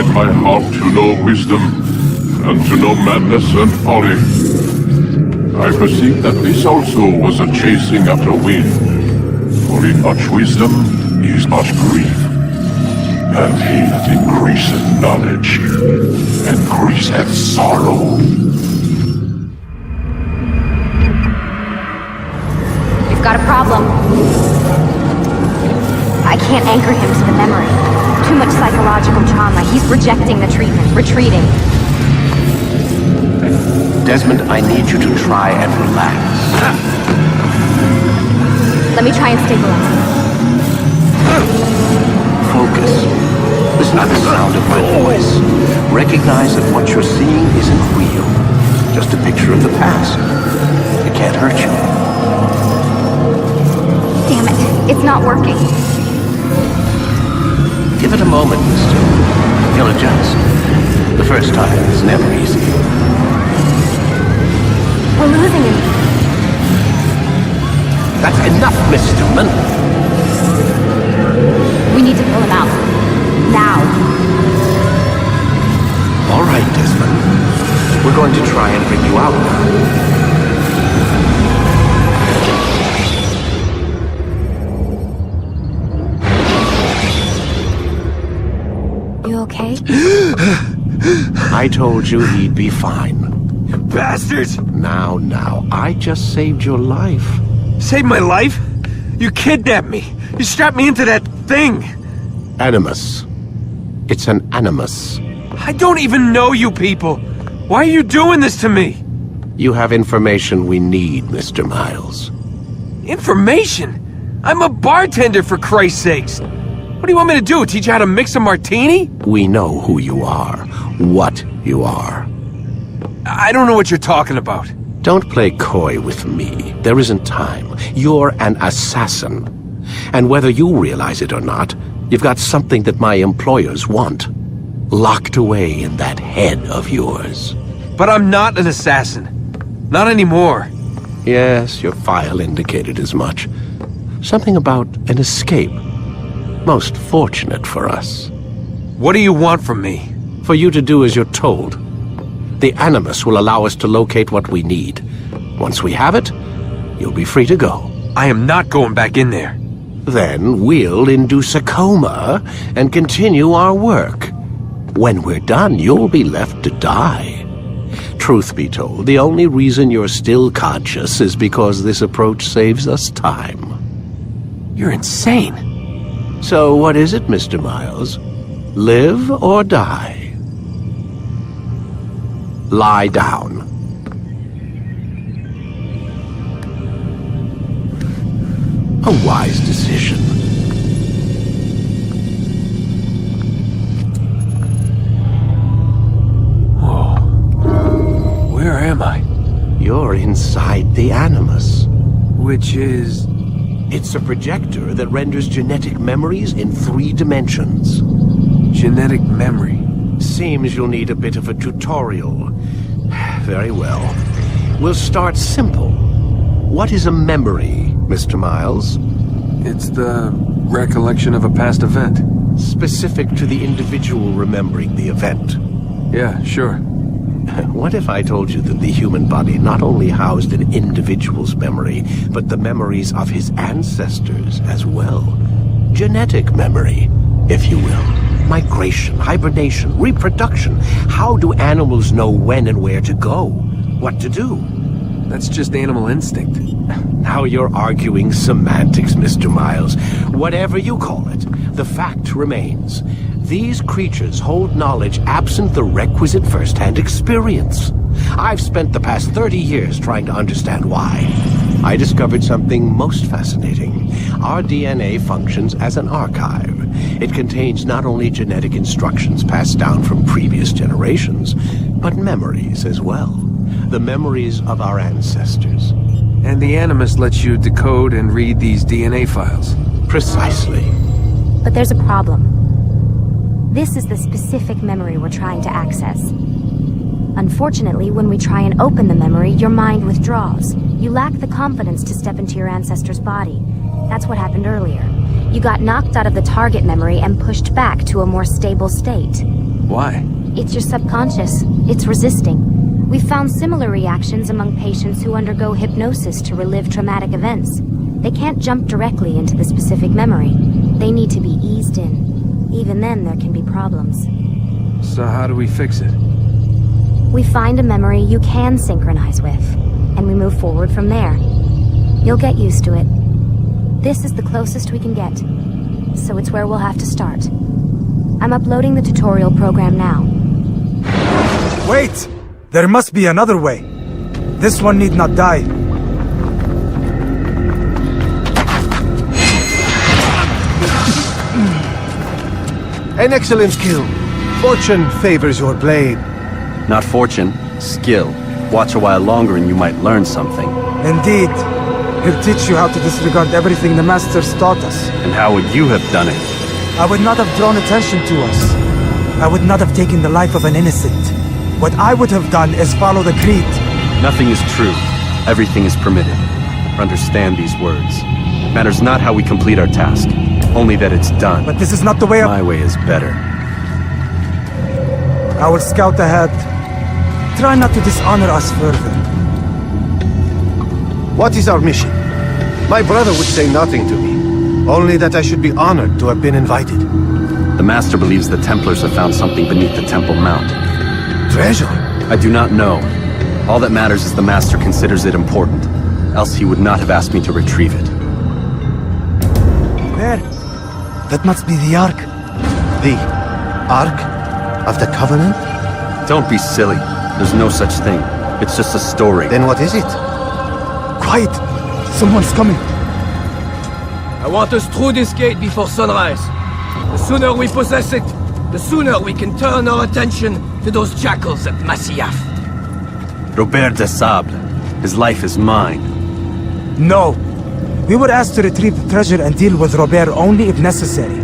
incline my heart to know wisdom, and to know madness and folly. I perceive that this also was a chasing after wind, for in much wisdom is much grief, and he that increaseth knowledge increaseth sorrow. We've got a problem. I can't anchor him to the memory. Too much psychological trauma. He's rejecting the treatment, retreating. Desmond, I need you to try and relax. Let me try and stabilize him. Focus. Listen to the sound of my voice. Recognize that what you're seeing isn't real. Just a picture of the past. It can't hurt you. Damn it, it's not working. Give it a moment, mister. He'll adjust. The first time is never easy. We're losing him. That's enough, Miss Stillman. We need to pull him out. Now. All right, Desmond. We're going to try and bring you out now. You okay? I told you he'd be fine. You bastards! Now, I just saved your life. Saved my life? You kidnapped me. You strapped me into that thing. Animus. It's an animus. I don't even know you people. Why are you doing this to me? You have information we need, Mr. Miles. Information? I'm a bartender, for Christ's sakes. What do you want me to do? Teach you how to mix a martini? We know who you are, what you are. I don't know what you're talking about. Don't play coy with me. There isn't time. You're an assassin. And whether you realize it or not, you've got something that my employers want. Locked away in that head of yours. But I'm not an assassin. Not anymore. Yes, your file indicated as much. Something about an escape. Most fortunate for us. What do you want from me? For you to do as you're told. The Animus will allow us to locate what we need. Once we have it, you'll be free to go. I am not going back in there. Then we'll induce a coma and continue our work. When we're done, you'll be left to die. Truth be told, the only reason you're still conscious is because this approach saves us time. You're insane. So what is it, Mr. Miles? Live or die? Lie down. A wise decision. Whoa. Where am I? You're inside the Animus. Which is... It's a projector that renders genetic memories in 3 dimensions. genetic memory. Seems you'll need a bit of a tutorial. Very well. We'll start simple. What is a memory, Mr. Miles? It's the recollection of a past event. Specific to the individual remembering the event. Yeah, sure. What if I told you that the human body not only housed an individual's memory, but the memories of his ancestors as well? Genetic memory, if you will. Migration, hibernation, reproduction. How do animals know when and where to go? What to do? That's just animal instinct. Now you're arguing semantics, Mr. Miles. Whatever you call it, the fact remains. These creatures hold knowledge absent the requisite first-hand experience. I've spent the past 30 years trying to understand why. I discovered something most fascinating. Our DNA functions as an archive. It contains not only genetic instructions passed down from previous generations, but memories as well. The memories of our ancestors. And the Animus lets you decode and read these DNA files. Precisely. But there's a problem. This is the specific memory we're trying to access. Unfortunately, when we try and open the memory, your mind withdraws. You lack the confidence to step into your ancestor's body. That's what happened earlier. You got knocked out of the target memory and pushed back to a more stable state. Why? It's your subconscious. It's resisting. We've found similar reactions among patients who undergo hypnosis to relive traumatic events. They can't jump directly into the specific memory. They need to be eased in. Even then, there can be problems. So how do we fix it? We find a memory you can synchronize with, and we move forward from there. You'll get used to it. This is the closest we can get, so it's where we'll have to start. I'm uploading the tutorial program now. Wait! There must be another way. This one need not die. An excellent skill. Fortune favors your blade. Not fortune, skill. Watch a while longer and you might learn something. Indeed. He'll teach you how to disregard everything the Masters taught us. And how would you have done it? I would not have drawn attention to us. I would not have taken the life of an innocent. What I would have done is follow the creed. Nothing is true. Everything is permitted. Understand these words. It matters not how we complete our task, only that it's done. But this is not the way My way is better. I will scout ahead. Try not to dishonor us further. What is our mission? My brother would say nothing to me. Only that I should be honored to have been invited. The Master believes the Templars have found something beneath the Temple Mount. Treasure? I do not know. All that matters is the Master considers it important. Else he would not have asked me to retrieve it. There. That must be the Ark. The Ark of the Covenant? Don't be silly. There's no such thing. It's just a story. Then what is it? Quiet! Someone's coming. I want us through this gate before sunrise. The sooner we possess it, the sooner we can turn our attention to those jackals at Masyaf. Robert de Sable. His life is mine. No. We were asked to retrieve the treasure and deal with Robert only if necessary.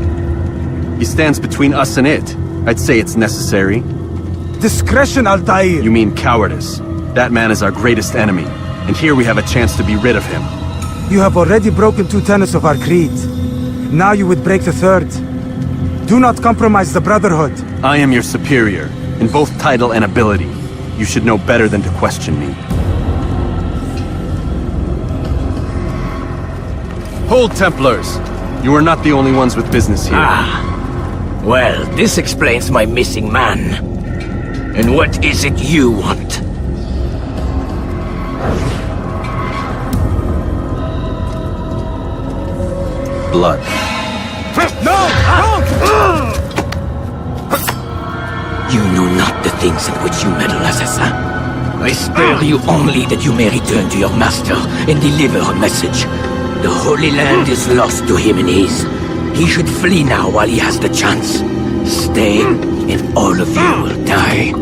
He stands between us and it. I'd say it's necessary. Discretion, Altair! You mean cowardice. That man is our greatest enemy, and here we have a chance to be rid of him. You have already broken 2 tenets of our creed. Now you would break the 3rd. Do not compromise the Brotherhood. I am your superior, in both title and ability. You should know better than to question me. Hold, Templars! You are not the only ones with business here. Well, this explains my missing man. And what is it you want? Blood. You know not the things in which you meddle, Assassin. I spare you only that you may return to your master and deliver a message. The Holy Land is lost to him and his. He should flee now while he has the chance. Stay, and all of you will die.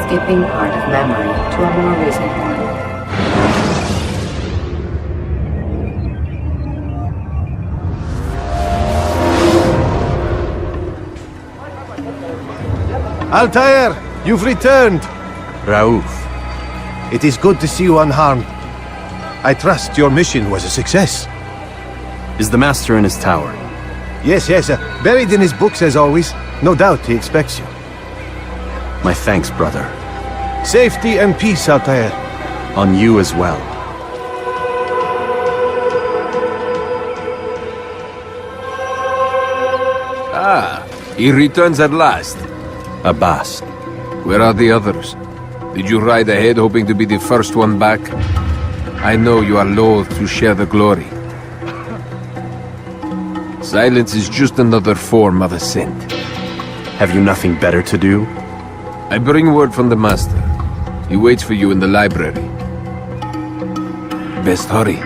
Skipping part of memory to a more recent one. Altair, you've returned. Raouf. It is good to see you unharmed. I trust your mission was a success. Is the Master in his tower? Yes, buried in his books as always. No doubt he expects you. My thanks, brother. Safety and peace, Altair. On you as well. He returns at last. Abbas. Where are the others? Did you ride ahead hoping to be the first one back? I know you are loath to share the glory. Silence is just another form of assent. Have you nothing better to do? I bring word from the Master. He waits for you in the library. Best hurry.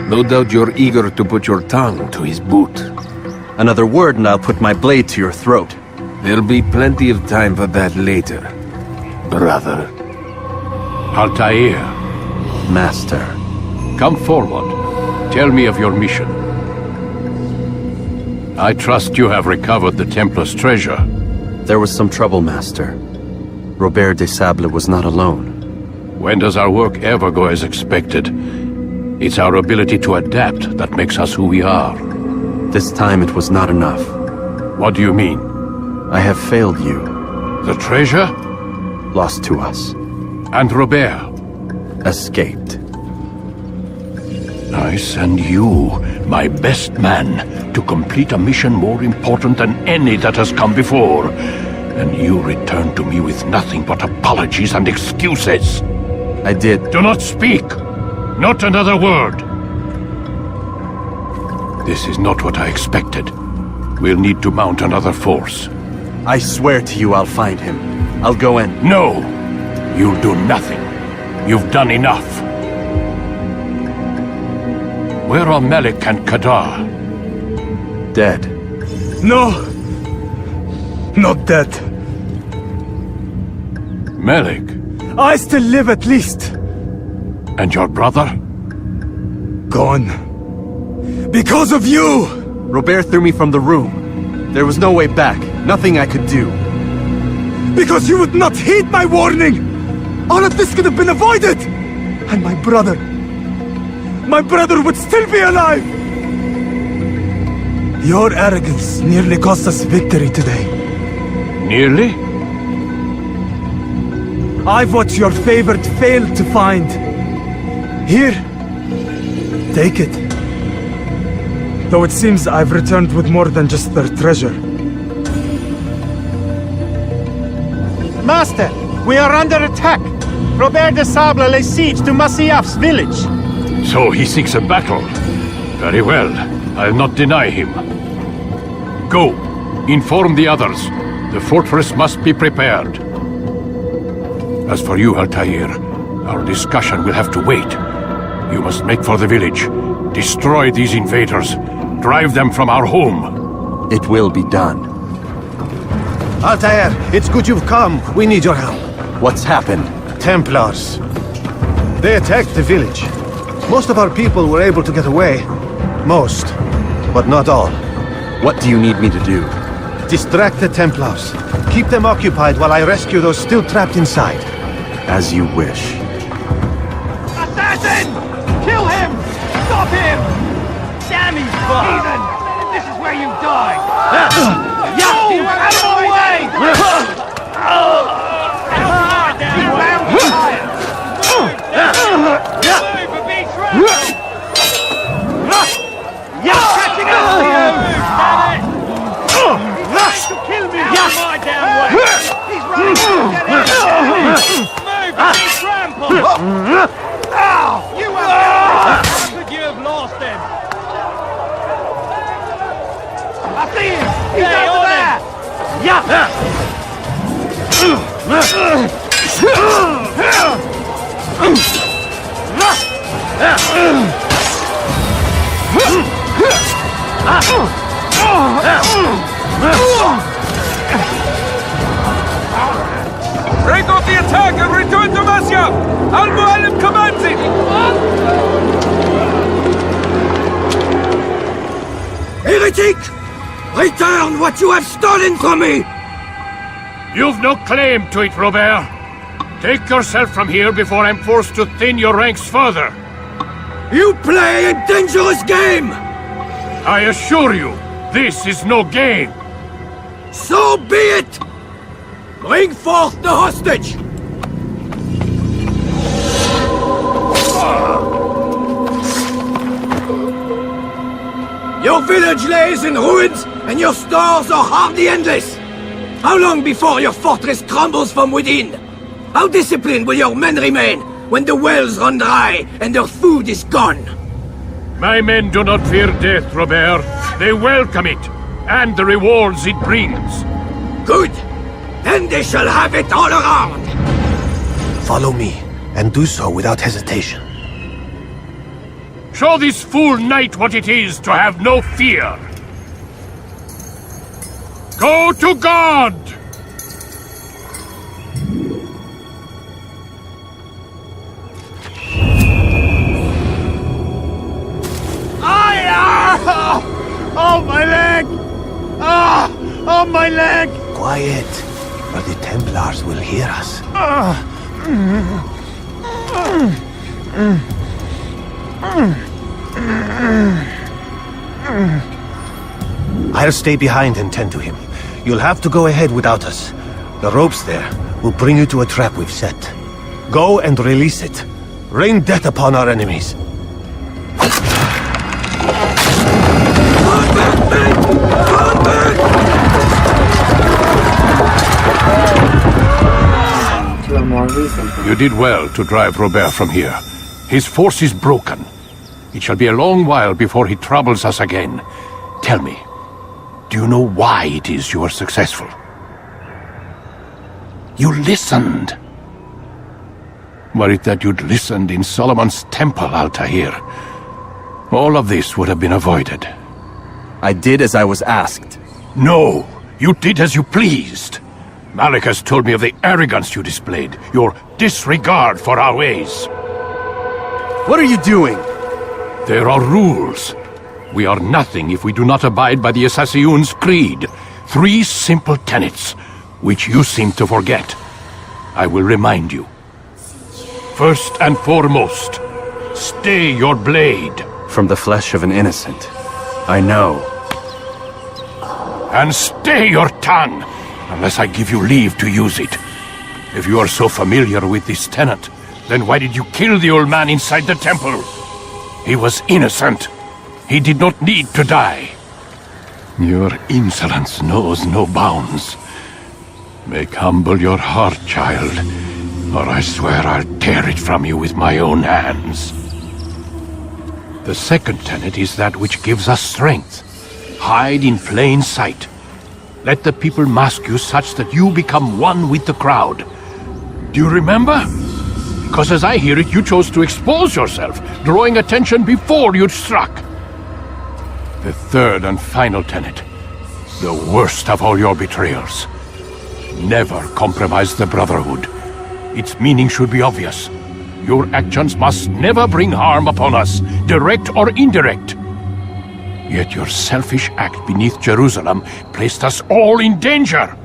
No doubt you're eager to put your tongue to his boot. Another word and I'll put my blade to your throat. There'll be plenty of time for that later, brother. Altair, Master. come forward. Tell me of your mission. I trust you have recovered the Templar's treasure. There was some trouble, Master. Robert de Sable was not alone. When does our work ever go as expected? It's our ability to adapt that makes us who we are. This time it was not enough. What do you mean? I have failed you. The treasure? Lost to us. And Robert? Escaped. I send you, my best man, to complete a mission more important than any that has come before. And you return to me with nothing but apologies and excuses. I did. Do not speak! Not another word! This is not what I expected. We'll need to mount another force. I swear to you I'll find him. I'll go in. No! You'll do nothing. You've done enough. Where are Melik and Kadar? Dead. No! Not dead. Melik? I still live at least. And your brother? Gone. Because of you! Robert threw me from the room. There was no way back. Nothing I could do. Because you would not heed my warning! All of this could have been avoided! And my brother would still be alive! Your arrogance nearly cost us victory today. Nearly? I've what your favorite failed to find. Here, take it. Though it seems I've returned with more than just their treasure. Master, we are under attack. Robert de Sable lays siege to Masyaf's village. So he seeks a battle. Very well. I'll not deny him. Go. Inform the others. The fortress must be prepared. As for you, Altair, our discussion will have to wait. You must make for the village. Destroy these invaders. Drive them from our home. It will be done. Altair, it's good you've come. We need your help. What's happened? Templars. They attacked the village. Most of our people were able to get away. Most, but not all. What do you need me to do? Distract the Templars. Keep them occupied while I rescue those still trapped inside. As you wish. Assassin! Kill him! Stop him! Damn his butt! Heathen! This is where you die! You out of my way! Catching up to you! To kill me out of my damn way! He's running to get in! Move! Be trampled! You have but you have lost him! I see him! He's over there! Break off the attack and return to Masya! Al-Mu'allim commands it! Heretic! Return what you have stolen from me! You've no claim to it, Robert. Take yourself from here before I'm forced to thin your ranks further. You play a dangerous game! I assure you, this is no game. So be it! Bring forth the hostage! Your village lays in ruins, and your stores are hardly endless. How long before your fortress crumbles from within? How disciplined will your men remain when the wells run dry and their food is gone? My men do not fear death, Robert. They welcome it, and the rewards it brings. Good. Then they shall have it all around. Follow me, and do so without hesitation. Show this fool knight what it is to have no fear. Go to God! Oh, my leg! Oh, my leg! Quiet, or the Templars will hear us. I'll stay behind and tend to him. You'll have to go ahead without us. The ropes there will bring you to a trap we've set. Go and release it. Rain death upon our enemies. To a more reasonable. You did well to drive Robert from here. His force is broken. It shall be a long while before he troubles us again. Tell me, do you know why it is you are successful? You listened. Were it that you'd listened in Solomon's temple, Altair, all of this would have been avoided. I did as I was asked. No, you did as you pleased. Malik has told me of the arrogance you displayed, your disregard for our ways. What are you doing? There are rules. We are nothing if we do not abide by the Assassin's creed. 3 simple tenets, which you seem to forget. I will remind you. First and foremost, stay your blade. From the flesh of an innocent. I know. And stay your tongue, unless I give you leave to use it. If you are so familiar with this tenet, then why did you kill the old man inside the temple? He was innocent. He did not need to die. Your insolence knows no bounds. Make humble your heart, child, or I swear I'll tear it from you with my own hands. The second tenet is that which gives us strength. Hide in plain sight. Let the people mask you such that you become one with the crowd. Do you remember? Because as I hear it, you chose to expose yourself, drawing attention before you'd struck. The third and final tenet, the worst of all your betrayals. Never compromise the Brotherhood. Its meaning should be obvious. Your actions must never bring harm upon us, direct or indirect. Yet your selfish act beneath Jerusalem placed us all in danger.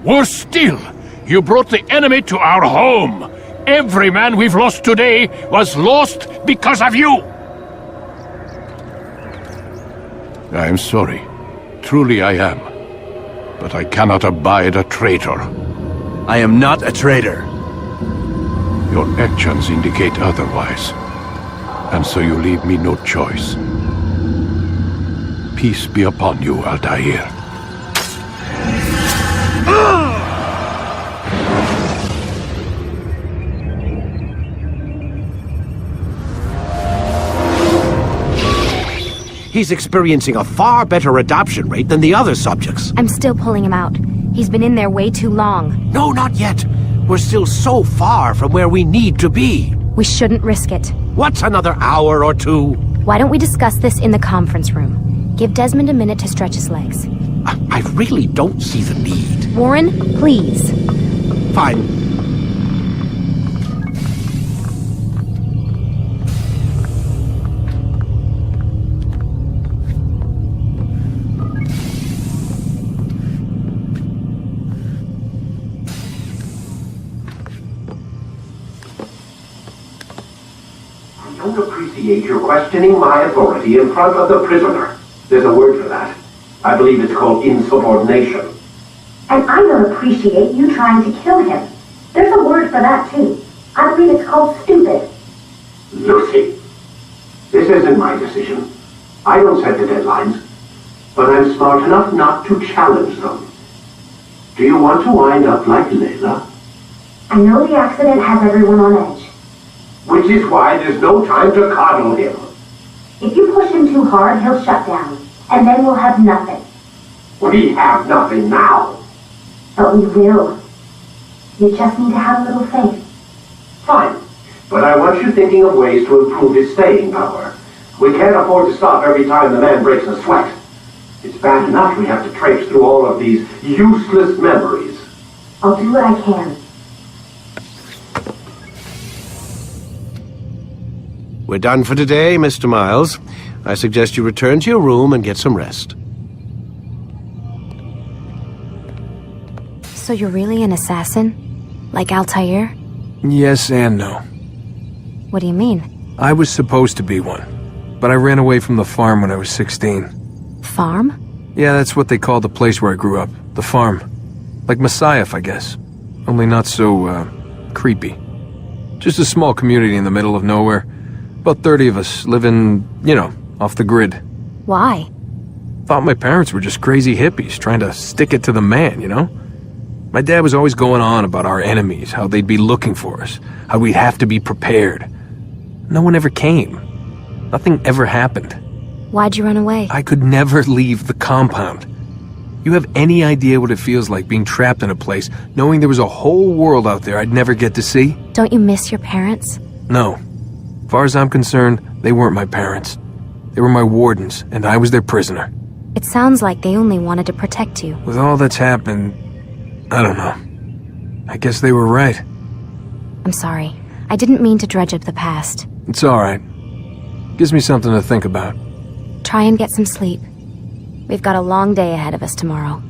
Worse still, you brought the enemy to our home. Every man we've lost today was lost because of you. I am sorry. Truly I am. But I cannot abide a traitor. I am not a traitor. Your actions indicate otherwise. And so you leave me no choice. Peace be upon you, Altair. He's experiencing a far better adoption rate than the other subjects. I'm still pulling him out. He's been in there way too long. No, not yet. We're still so far from where we need to be. We shouldn't risk it. What's another hour or two? Why don't we discuss this in the conference room? Give Desmond a minute to stretch his legs. I really don't see the need. Warren, please. Fine. I don't appreciate your questioning my authority in front of the prisoner. There's a word for that. I believe it's called insubordination. And I don't appreciate you trying to kill him. There's a word for that, too. I believe it's called stupid. Lucy, this isn't my decision. I don't set the deadlines, but I'm smart enough not to challenge them. Do you want to wind up like Layla? I know the accident has everyone on edge. Which is why there's no time to coddle him. If you push him too hard, he'll shut down. And then we'll have nothing. We have nothing now. But we will. You just need to have a little faith. Fine. But I want you thinking of ways to improve his staying power. We can't afford to stop every time the man breaks a sweat. It's bad enough we have to traipse through all of these useless memories. I'll do what I can. We're done for today, Mr. Miles. I suggest you return to your room and get some rest. So you're really an assassin? Like Altair? Yes and no. What do you mean? I was supposed to be one, but I ran away from the farm when I was 16. Farm? Yeah, that's what they called the place where I grew up. The farm. Like Messiah, I guess. Only not so, creepy. Just a small community in the middle of nowhere. About 30 of us living, you know, off the grid. Why? Thought my parents were just crazy hippies trying to stick it to the man, you know? My dad was always going on about our enemies, how they'd be looking for us, how we'd have to be prepared. No one ever came. Nothing ever happened. Why'd you run away? I could never leave the compound. You have any idea what it feels like being trapped in a place, knowing there was a whole world out there I'd never get to see? Don't you miss your parents? No. As far as I'm concerned, they weren't my parents. They were my wardens, and I was their prisoner. It sounds like they only wanted to protect you. With all that's happened, I don't know. I guess they were right. I'm sorry. I didn't mean to dredge up the past. It's alright. Gives me something to think about. Try and get some sleep. We've got a long day ahead of us tomorrow.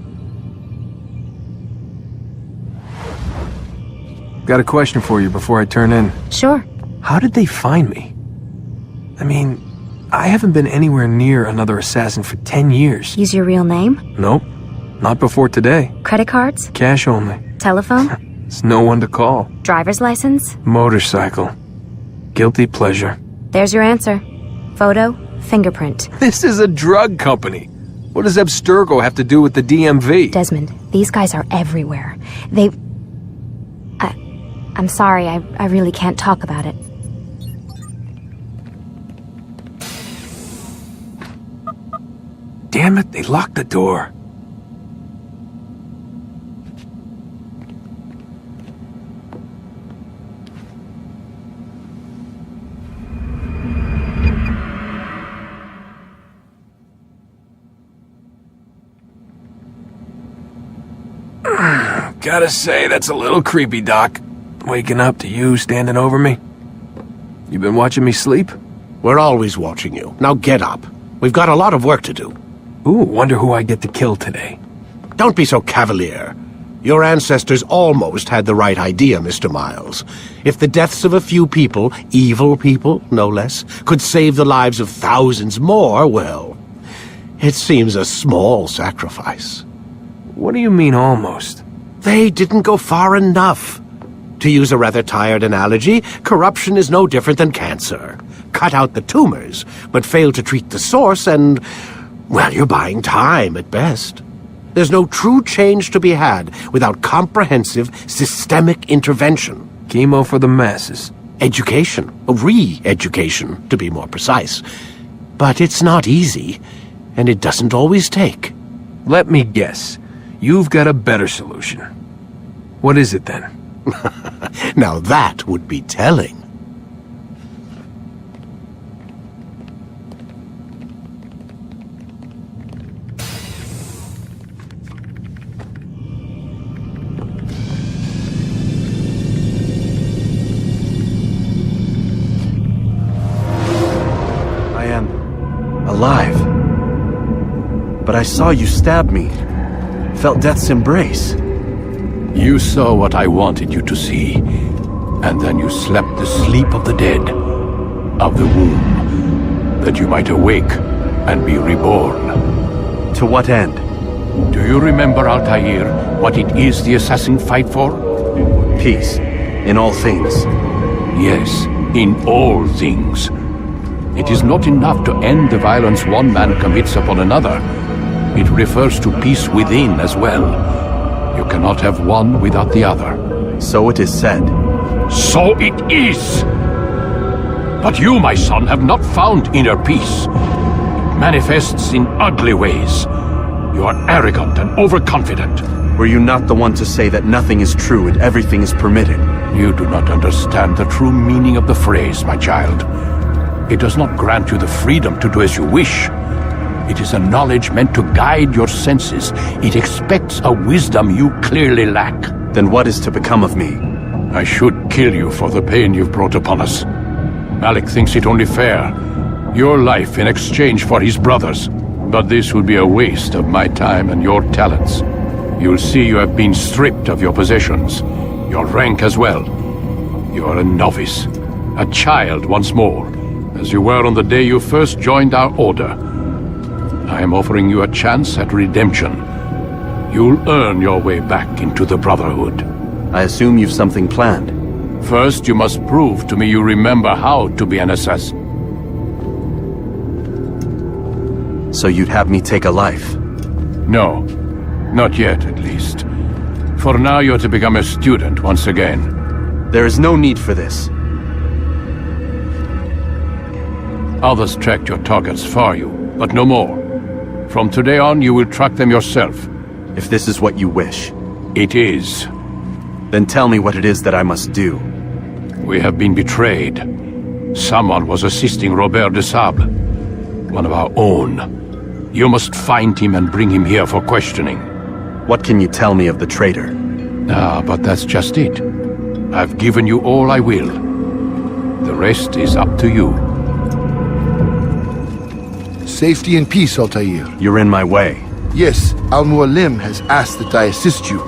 Got a question for you before I turn in. Sure. How did they find me? I mean, I haven't been anywhere near another assassin for 10 years. Use your real name? Nope. Not before today. Credit cards? Cash only. Telephone? There's no one to call. Driver's license? Motorcycle. Guilty pleasure. There's your answer. Photo, fingerprint. This is a drug company. What does Abstergo have to do with the DMV? Desmond, these guys are everywhere. I'm sorry, I really can't talk about it. Damn it, they locked the door. Gotta say, that's a little creepy, Doc. Waking up to you standing over me. You been watching me sleep? We're always watching you. Now get up. We've got a lot of work to do. Ooh, wonder who I get to kill today. Don't be so cavalier. Your ancestors almost had the right idea, Mr. Miles. If the deaths of a few people, evil people, no less, could save the lives of thousands more, well, it seems a small sacrifice. What do you mean, almost? They didn't go far enough. To use a rather tired analogy, corruption is no different than cancer. Cut out the tumors, but fail to treat the source and, well, you're buying time at best. There's no true change to be had without comprehensive, systemic intervention. Chemo for the masses. Education. Re-education, to be more precise. But it's not easy, and it doesn't always take. Let me guess. You've got a better solution. What is it then? Now that would be telling. I am alive. But I saw you stab me. Felt death's embrace. You saw what I wanted you to see, and then you slept the sleep of the dead, of the womb, that you might awake and be reborn. To what end? Do you remember, Altair, what it is the Assassin fight for? Peace, in all things. Yes, in all things. It is not enough to end the violence one man commits upon another. It refers to peace within as well. You cannot have one without the other. So it is said. So it is! But you, my son, have not found inner peace. It manifests in ugly ways. You are arrogant and overconfident. Were you not the one to say that nothing is true and everything is permitted? You do not understand the true meaning of the phrase, my child. It does not grant you the freedom to do as you wish. It is a knowledge meant to guide your senses. It expects a wisdom you clearly lack. Then what is to become of me? I should kill you for the pain you've brought upon us. Malik thinks it only fair. Your life in exchange for his brother's. But this would be a waste of my time and your talents. You'll see you have been stripped of your possessions, your rank as well. You are a novice, A child once more, as you were on the day you first joined our order. I am offering you a chance at redemption. You'll earn your way back into the Brotherhood. I assume you've something planned. First, you must prove to me you remember how to be an assassin. So you'd have me take a life? No. Not yet, at least. For now, you're to become a student once again. There is no need for this. Others tracked your targets for you, but no more. From today on, you will track them yourself. If this is what you wish. It is. Then tell me what it is that I must do. We have been betrayed. Someone was assisting Robert de Sable, one of our own. You must find him and bring him here for questioning. What can you tell me of the traitor? Ah, but that's just it. I've given you all I will. The rest is up to you. Safety and peace, Altair. You're in my way. Yes, Al-Mualim has asked that I assist you.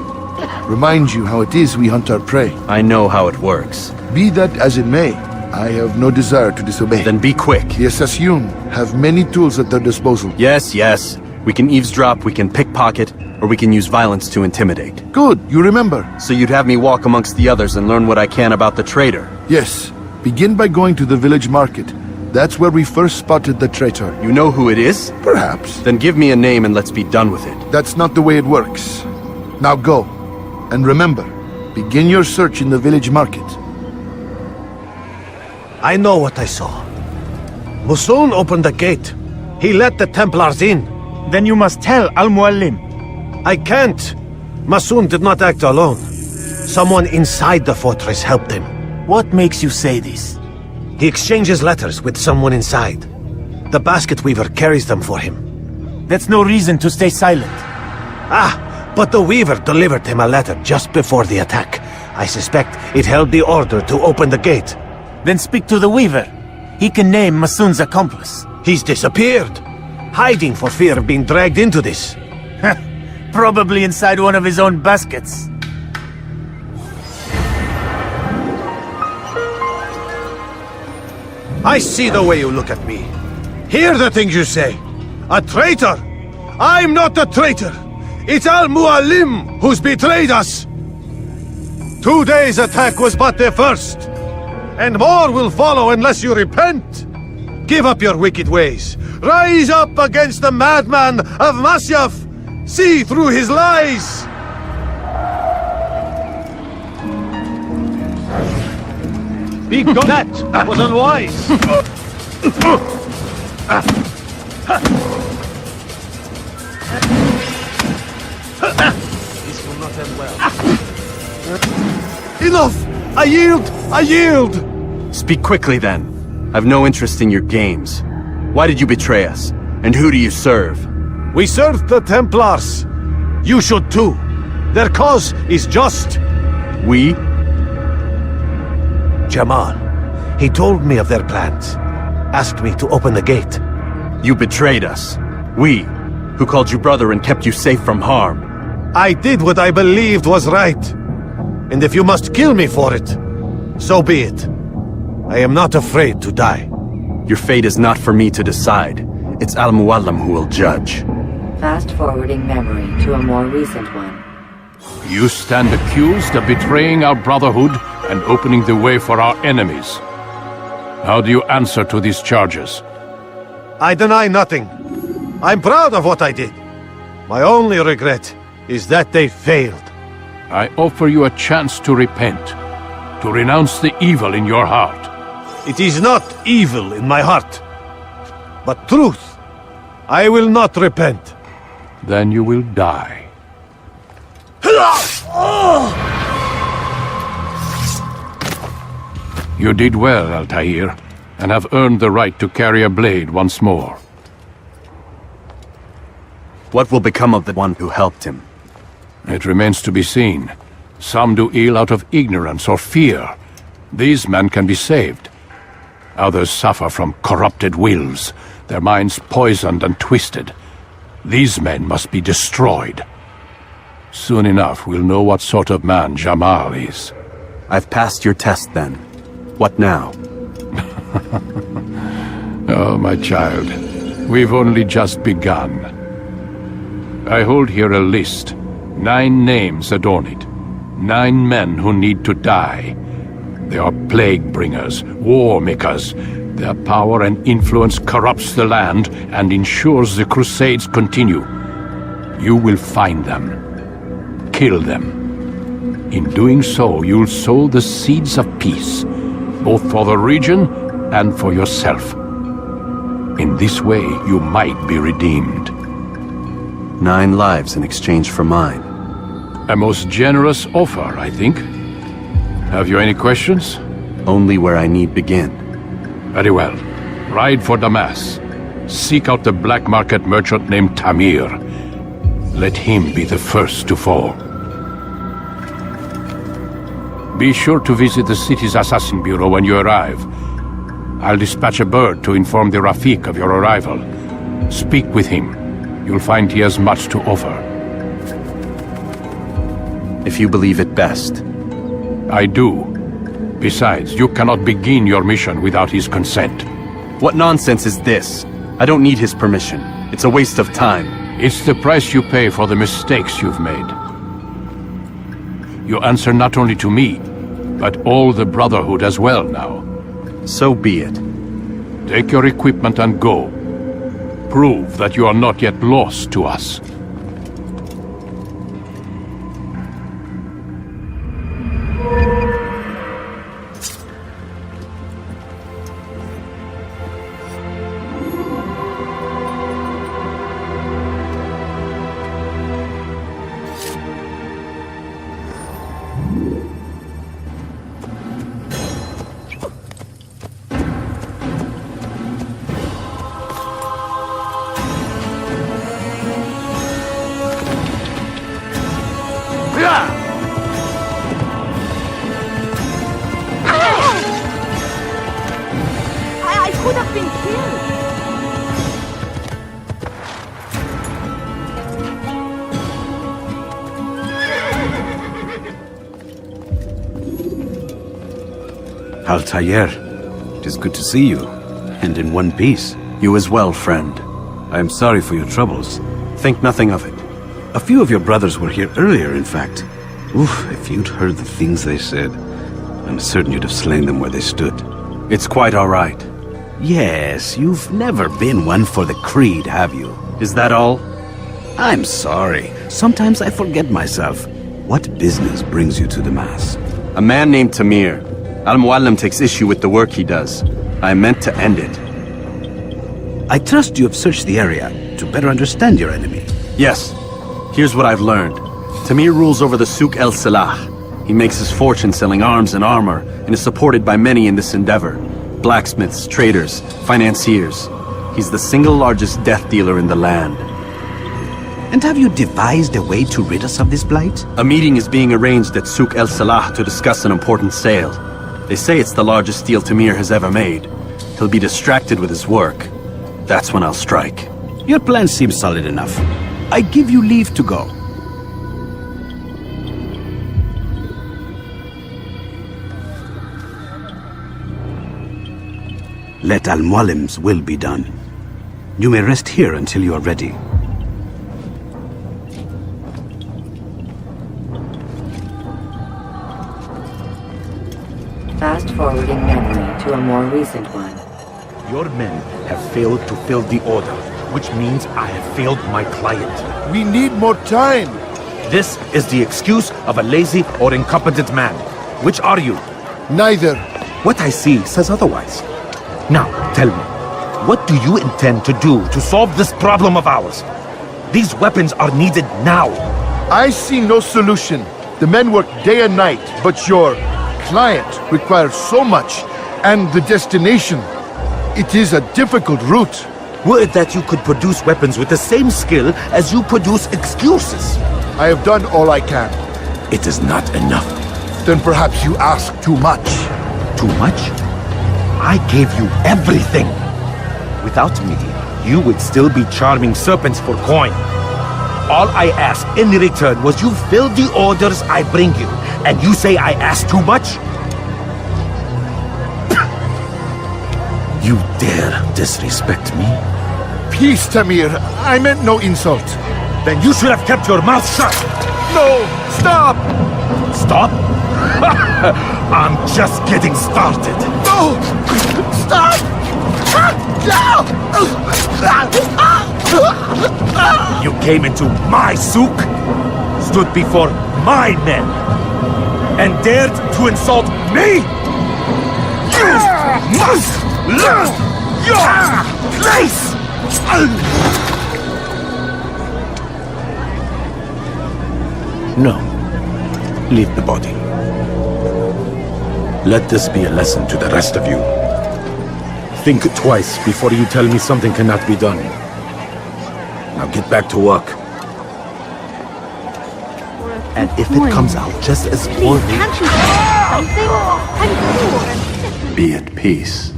Remind you how it is we hunt our prey. I know how it works. Be that as it may, I have no desire to disobey. Then be quick. The Assasin have many tools at their disposal. Yes. We can eavesdrop, we can pickpocket, or we can use violence to intimidate. Good, you remember. So you'd have me walk amongst the others and learn what I can about the traitor? Yes. Begin by going to the village market. That's where we first spotted the traitor. You know who it is? Perhaps. Then give me a name and let's be done with it. That's not the way it works. Now go. And remember, begin your search in the village market. I know what I saw. Musoon opened the gate. He let the Templars in. Then you must tell Al-Mualim. I can't. Musoon did not act alone. Someone inside the fortress helped him. What makes you say this? He exchanges letters with someone inside. The basket weaver carries them for him. That's no reason to stay silent. But the weaver delivered him a letter just before the attack. I suspect it held the order to open the gate. Then speak to the weaver. He can name Masoon's accomplice. He's disappeared. Hiding for fear of being dragged into this. Probably inside one of his own baskets. I see the way you look at me. Hear the things you say. A traitor! I'm not a traitor! It's Al-Mualim who's betrayed us! Today's attack was but the first. And more will follow unless you repent. Give up your wicked ways. Rise up against the madman of Masyaf. See through his lies. Be gone. That was unwise. This will not end well. Enough! I yield! Speak quickly then. I've no interest in your games. Why did you betray us? And who do you serve? We serve the Templars. You should too. Their cause is just. We? Jamal. He told me of their plans. Asked me to open the gate. You betrayed us. We, who called you brother and kept you safe from harm. I did what I believed was right. And if you must kill me for it, so be it. I am not afraid to die. Your fate is not for me to decide. It's Al-Mualim who will judge. Fast-forwarding memory to a more recent one. You stand accused of betraying our Brotherhood and opening the way for our enemies. How do you answer to these charges? I deny nothing. I'm proud of what I did. My only regret is that they failed. I offer you a chance to repent, to renounce the evil in your heart. It is not evil in my heart, but truth. I will not repent. Then you will die. You did well, Altair, and have earned the right to carry a blade once more. What will become of the one who helped him? It remains to be seen. Some do ill out of ignorance or fear. These men can be saved. Others suffer from corrupted wills, their minds poisoned and twisted. These men must be destroyed. Soon enough, we'll know what sort of man Jamal is. I've passed your test then. What now? Oh, my child, we've only just begun. I hold here a list. 9 names adorn it. 9 men who need to die. They are plague bringers, war makers. Their power and influence corrupts the land and ensures the crusades continue. You will find them. Kill them. In doing so, you'll sow the seeds of peace, both for the region and for yourself. In this way, you might be redeemed. 9 lives in exchange for mine. A most generous offer, I think. Have you any questions? Only where I need begin. Very well. Ride for Damas. Seek out the black market merchant named Tamir. Let him be the first to fall. Be sure to visit the city's Assassin Bureau when you arrive. I'll dispatch a bird to inform the Rafik of your arrival. Speak with him. You'll find he has much to offer. If you believe it best. I do. Besides, you cannot begin your mission without his consent. What nonsense is this? I don't need his permission. It's a waste of time. It's the price you pay for the mistakes you've made. You answer not only to me, but all the Brotherhood as well now. So be it. Take your equipment and go. Prove that you are not yet lost to us. I could have been killed. Altair, it is good to see you, and in one piece. You as well, friend. I am sorry for your troubles. Think nothing of it. A few of your brothers were here earlier, in fact. Oof, if you'd heard the things they said, I'm certain you'd have slain them where they stood. It's quite all right. Yes, you've never been one for the creed, have you? Is that all? I'm sorry. Sometimes I forget myself. What business brings you to the Mass? A man named Tamir. Al-Muallim takes issue with the work he does. I meant to end it. I trust you have searched the area to better understand your enemy. Yes. Here's what I've learned. Tamir rules over the Souk el-Salah. He makes his fortune selling arms and armor, and is supported by many in this endeavor. Blacksmiths, traders, financiers. He's the single largest death dealer in the land. And have you devised a way to rid us of this blight? A meeting is being arranged at Souk el-Salah to discuss an important sale. They say it's the largest deal Tamir has ever made. He'll be distracted with his work. That's when I'll strike. Your plan seems solid enough. I give you leave to go. Let Al-Muallim's will be done. You may rest here until you are ready. Fast-forwarding memory to a more recent one. Your men have failed to fill the order, which means I have failed my client. We need more time. This is the excuse of a lazy or incompetent man. Which are you? Neither. What I see says otherwise. Now, tell me, what do you intend to do to solve this problem of ours? These weapons are needed now. I see no solution. The men work day and night, but your client requires so much, and the destination. It is a difficult route. Were it that you could produce weapons with the same skill as you produce excuses. I have done all I can. It is not enough. Then perhaps you ask too much. Too much? I gave you everything. Without me, you would still be charming serpents for coin. All I ask in return was you fill the orders I bring you, and you say I ask too much? You dare disrespect me? Peace, Tamir. I meant no insult. Then you should have kept your mouth shut! No! Stop! Stop? I'm just getting started. No! Stop! You came into my souk, stood before my men, and dared to insult me? You must learn your place! No. Leave the body. Let this be a lesson to the rest of you. Think twice before you tell me something cannot be done. Now get back to work. And if it comes out just as poorly... Can't you do something? I'm poor. Be at peace.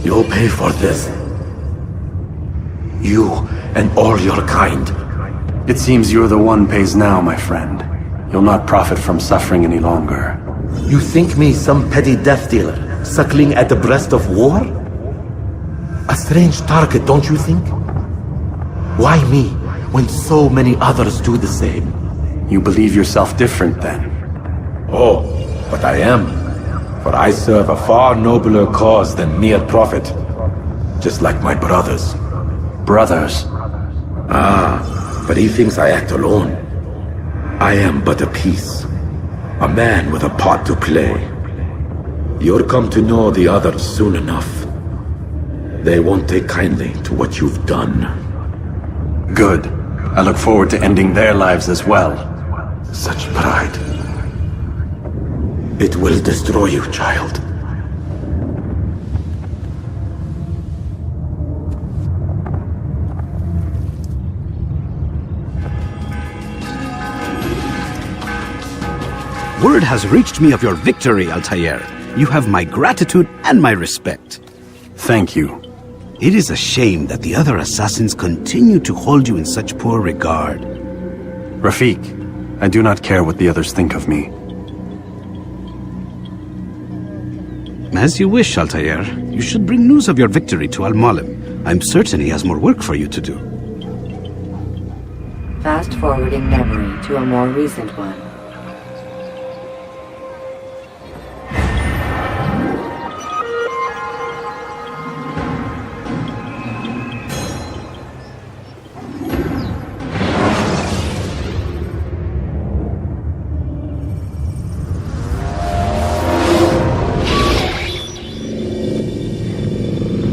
You'll pay for this. You and all your kind. It seems you're the one pays now, my friend. You'll not profit from suffering any longer. You think me some petty death dealer, suckling at the breast of war? A strange target, don't you think? Why me, when so many others do the same? You believe yourself different, then? Oh, but I am. For I serve a far nobler cause than mere profit. Just like my brothers. Brothers? Ah, but he thinks I act alone. I am but a piece. A man with a part to play. You'll come to know the others soon enough. They won't take kindly to what you've done. Good. I look forward to ending their lives as well. Such pride. It will destroy you, child. Word has reached me of your victory, Altair. You have my gratitude and my respect. Thank you. It is a shame that the other assassins continue to hold you in such poor regard. Rafik, I do not care what the others think of me. As you wish, Altair. You should bring news of your victory to Al-Malim. I'm certain he has more work for you to do. Fast-forwarding memory to a more recent one.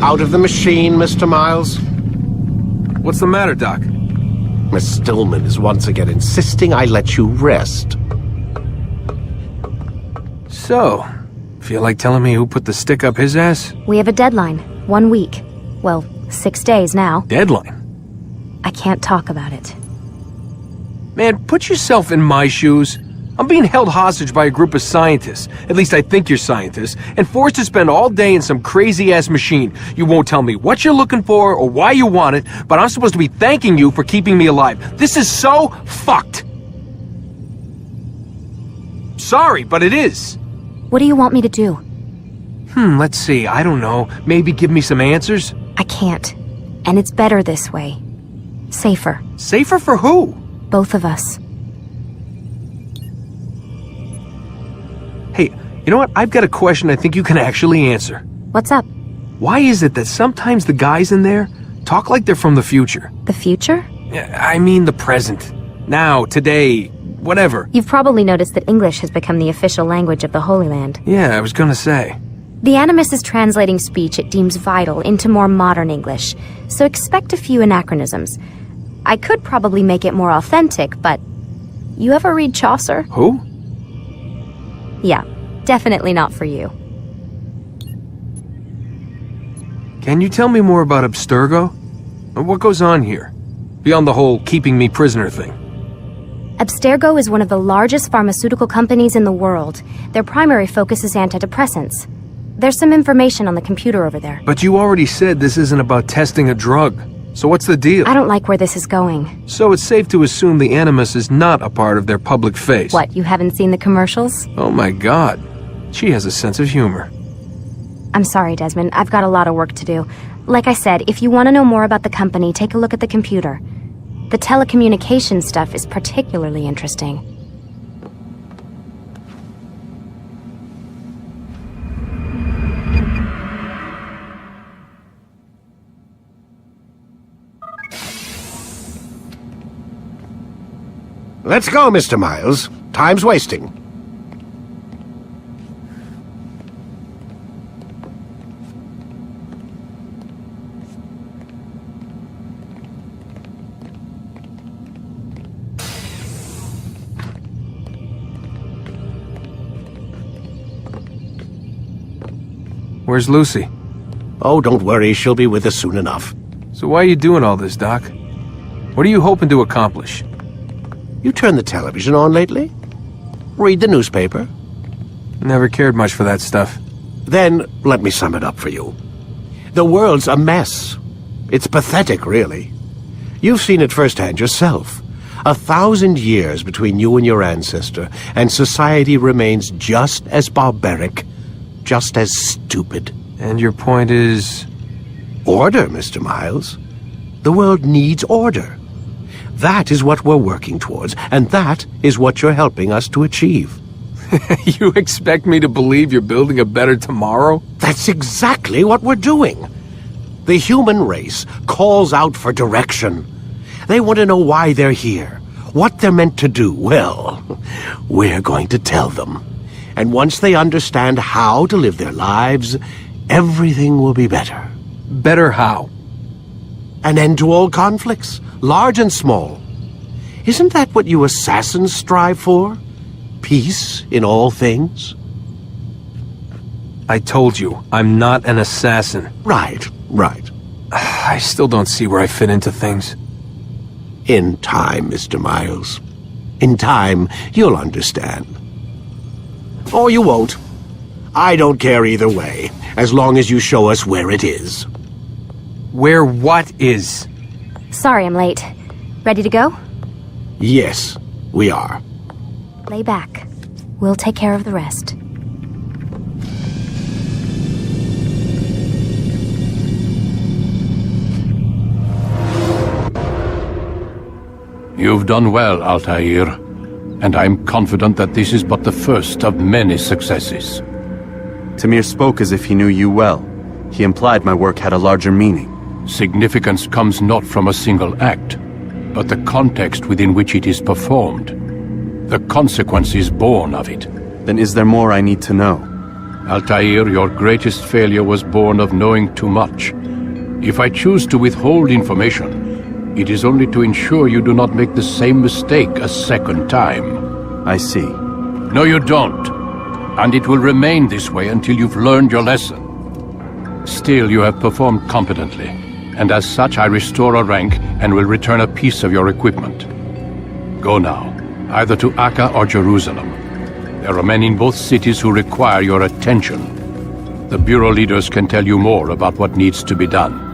Out of the machine, Mr. Miles. What's the matter, Doc? Miss Stillman is once again insisting I let you rest. So, feel like telling me who put the stick up his ass? We have a deadline. 1 week. Well, 6 days now. Deadline? I can't talk about it. Man, put yourself in my shoes. I'm being held hostage by a group of scientists, at least I think you're scientists, and forced to spend all day in some crazy-ass machine. You won't tell me what you're looking for or why you want it, but I'm supposed to be thanking you for keeping me alive. This is so fucked! Sorry, but it is. What do you want me to do? Let's see, I don't know. Maybe give me some answers? I can't. And it's better this way. Safer. Safer for who? Both of us. Hey, you know what? I've got a question I think you can actually answer. What's up? Why is it that sometimes the guys in there talk like they're from the future? The future? I mean the present. Now, today, whatever. You've probably noticed that English has become the official language of the Holy Land. Yeah, I was gonna say. The Animus is translating speech it deems vital into more modern English, so expect a few anachronisms. I could probably make it more authentic, but... You ever read Chaucer? Who? Yeah, definitely not for you. Can you tell me more about Abstergo? What goes on here? Beyond the whole keeping me prisoner thing. Abstergo is one of the largest pharmaceutical companies in the world. Their primary focus is antidepressants. There's some information on the computer over there. But you already said this isn't about testing a drug. So what's the deal? I don't like where this is going. So it's safe to assume the Animus is not a part of their public face. What, you haven't seen the commercials? Oh my god. She has a sense of humor. I'm sorry, Desmond. I've got a lot of work to do. Like I said, if you want to know more about the company, take a look at the computer. The telecommunications stuff is particularly interesting. Let's go, Mr. Miles. Time's wasting. Where's Lucy? Oh, don't worry. She'll be with us soon enough. So why are you doing all this, Doc? What are you hoping to accomplish? You turned the television on lately? Read the newspaper? Never cared much for that stuff. Then, let me sum it up for you. The world's a mess. It's pathetic, really. You've seen it firsthand yourself. 1,000 years between you and your ancestor, and society remains just as barbaric, just as stupid. And your point is? Order, Mr. Miles. The world needs order. That is what we're working towards, and that is what you're helping us to achieve. You expect me to believe you're building a better tomorrow? That's exactly what we're doing. The human race calls out for direction. They want to know why they're here, what they're meant to do. Well, we're going to tell them. And once they understand how to live their lives, everything will be better. Better how? An end to all conflicts, large and small. Isn't that what you assassins strive for? Peace in all things? I told you, I'm not an assassin. Right. I still don't see where I fit into things. In time, Mr. Miles. In time, you'll understand. Or you won't. I don't care either way, as long as you show us where it is. Where what is? Sorry I'm late. Ready to go? Yes, we are. Lay back. We'll take care of the rest. You've done well, Altair, and I'm confident that this is but the first of many successes. Tamir spoke as if he knew you well. He implied my work had a larger meaning. Significance comes not from a single act, but the context within which it is performed. The consequences born of it. Then is there more I need to know? Altair, your greatest failure was born of knowing too much. If I choose to withhold information, it is only to ensure you do not make the same mistake a second time. I see. No, you don't. And it will remain this way until you've learned your lesson. Still, you have performed competently, and as such I restore a rank and will return a piece of your equipment. Go now, either to Akka or Jerusalem. There are men in both cities who require your attention. The Bureau leaders can tell you more about what needs to be done.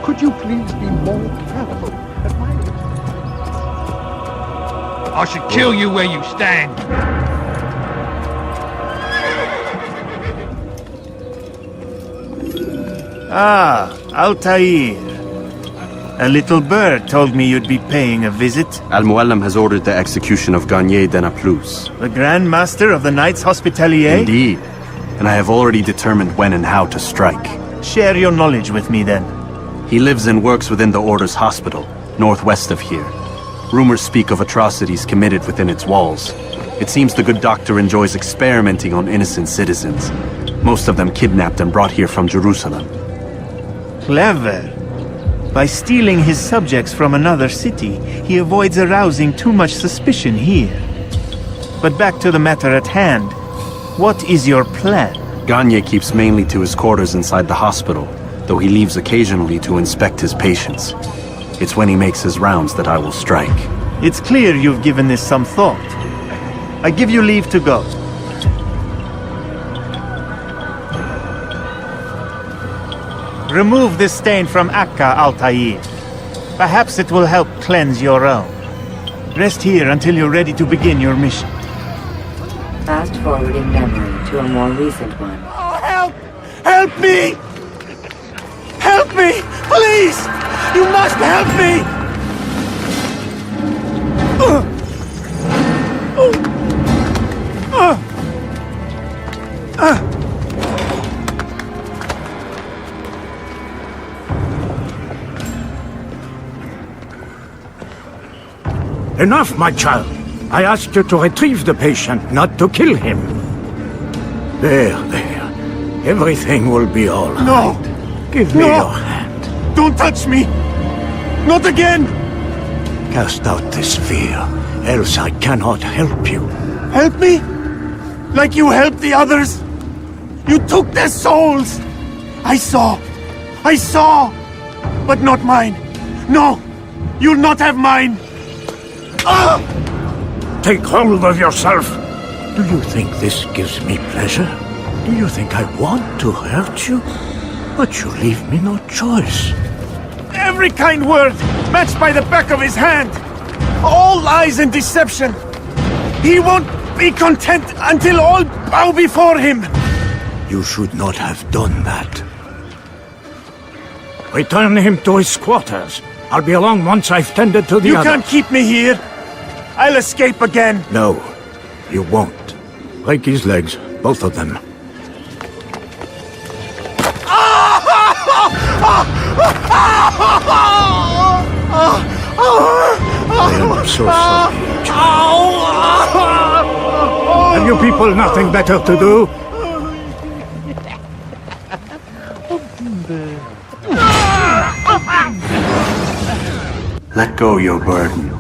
Could you please be more careful at my age? I should kill you where you stand. Ah, Altair. A little bird told me you'd be paying a visit. Al-Muallim has ordered the execution of Garnier de Naplouse. The Grand Master of the Knights Hospitalier? Indeed. And I have already determined when and how to strike. Share your knowledge with me, then. He lives and works within the Order's hospital, northwest of here. Rumors speak of atrocities committed within its walls. It seems the good doctor enjoys experimenting on innocent citizens. Most of them kidnapped and brought here from Jerusalem. Clever. By stealing his subjects from another city, he avoids arousing too much suspicion here. But back to the matter at hand. What is your plan? Garnier keeps mainly to his quarters inside the hospital, though he leaves occasionally to inspect his patients. It's when he makes his rounds that I will strike. It's clear you've given this some thought. I give you leave to go. Remove this stain from Akka, Altair. Perhaps it will help cleanse your own. Rest here until you're ready to begin your mission. Fast-forwarding memory to a more recent one. Oh, help! Help me! Help me! Please! You must help me! Enough, my child. I asked you to retrieve the patient, not to kill him. There. Everything will be all right. No! Give me your hand. Don't touch me! Not again! Cast out this fear, else I cannot help you. Help me? Like you helped the others? You took their souls! I saw! But not mine! No! You'll not have mine! Take hold of yourself! Do you think this gives me pleasure? Do you think I want to hurt you? But you leave me no choice. Every kind word matched by the back of his hand! All lies and deception! He won't be content until all bow before him! You should not have done that. Return him to his quarters. I'll be along once I've tended to the You other. can't keep me here! I'll escape again! No, you won't. Break his legs, both of them. I am so sorry. Have you people nothing better to do? Let go your burden.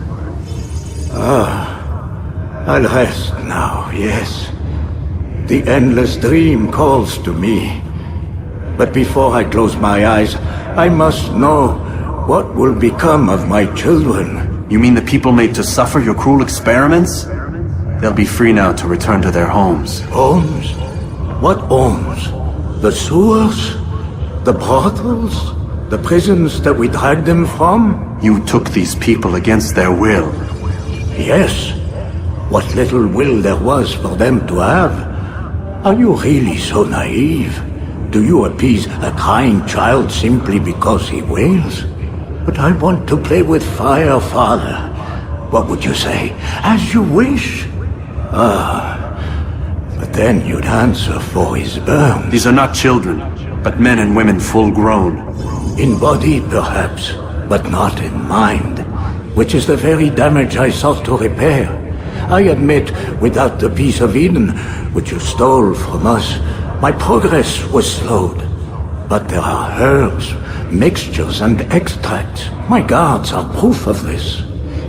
I'll rest now, yes. The endless dream calls to me. But before I close my eyes, I must know what will become of my children. You mean the people made to suffer your cruel experiments? They'll be free now to return to their homes. Homes? What homes? The sewers? The brothels? The prisons that we dragged them from? You took these people against their will. Yes. What little will there was for them to have. Are you really so naive? Do you appease a crying child simply because he wails? But I want to play with fire, Father. What would you say? As you wish? But then you'd answer for his burn. These are not children, but men and women full grown. In body, perhaps, but not in mind. Which is the very damage I sought to repair. I admit, without the piece of Eden, which you stole from us, my progress was slowed. But there are herbs, mixtures, and extracts. My guards are proof of this.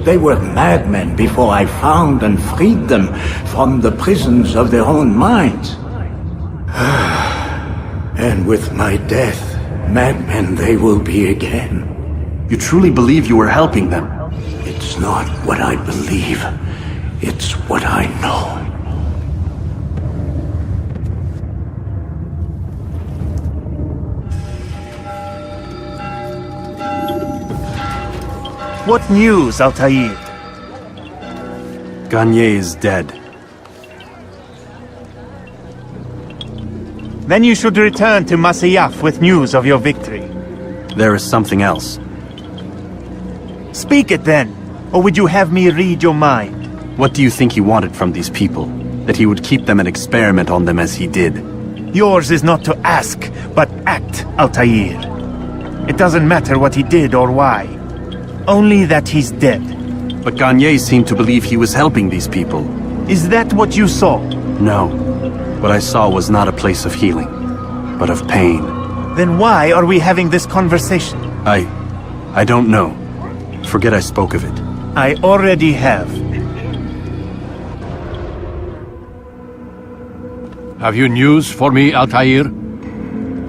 They were madmen before I found and freed them from the prisons of their own minds. And with my death, madmen they will be again. You truly believe you were helping them? It's not what I believe. It's what I know. What news, Altair? Gagne is dead. Then you should return to Masayaf with news of your victory. There is something else. Speak it then, or would you have me read your mind? What do you think he wanted from these people? That he would keep them and experiment on them as he did? Yours is not to ask, but act, Altair. It doesn't matter what he did or why. Only that he's dead. But Gagne seemed to believe he was helping these people. Is that what you saw? No. What I saw was not a place of healing, but of pain. Then why are we having this conversation? I don't know. Forget I spoke of it. I already have. Have you news for me, Altair?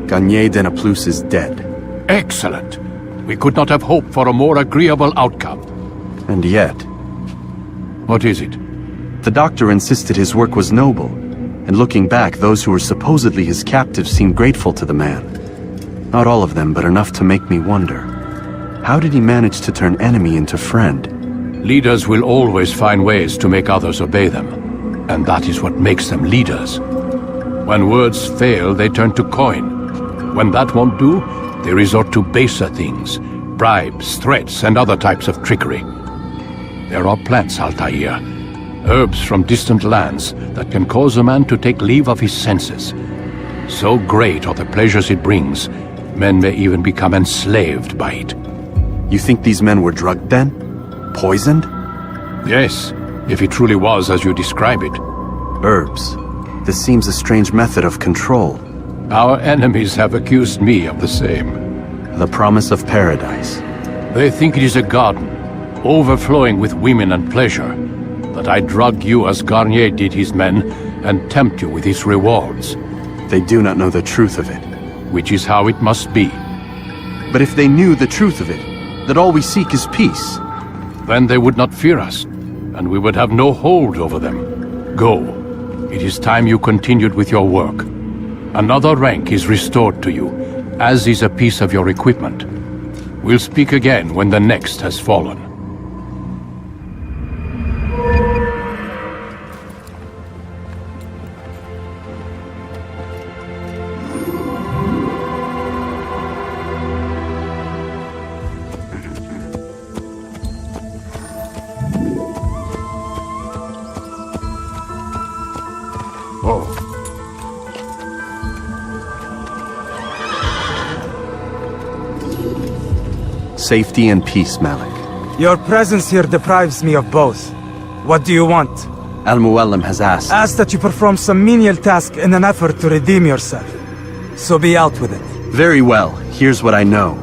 Gagne Denaplus is dead. Excellent. We could not have hoped for a more agreeable outcome. And yet... What is it? The doctor insisted his work was noble, and looking back, those who were supposedly his captives seemed grateful to the man. Not all of them, but enough to make me wonder. How did he manage to turn enemy into friend? Leaders will always find ways to make others obey them, and that is what makes them leaders. When words fail, they turn to coin. When that won't do, they resort to baser things, bribes, threats, and other types of trickery. There are plants, Altair, herbs from distant lands that can cause a man to take leave of his senses. So great are the pleasures it brings, men may even become enslaved by it. You think these men were drugged then? Poisoned? Yes, if it truly was as you describe it. Herbs. This seems a strange method of control. Our enemies have accused me of the same. The promise of paradise. They think it is a garden, overflowing with women and pleasure, that I drug you as Garnier did his men, and tempt you with his rewards. They do not know the truth of it. Which is how it must be. But if they knew the truth of it, that all we seek is peace, then they would not fear us, and we would have no hold over them. Go. It is time you continued with your work. Another rank is restored to you, as is a piece of your equipment. We'll speak again when the next has fallen. Safety and peace, Malik. Your presence here deprives me of both. What do you want? Al-Muallim has asked. Asked that you perform some menial task in an effort to redeem yourself. So be out with it. Very well. Here's what I know.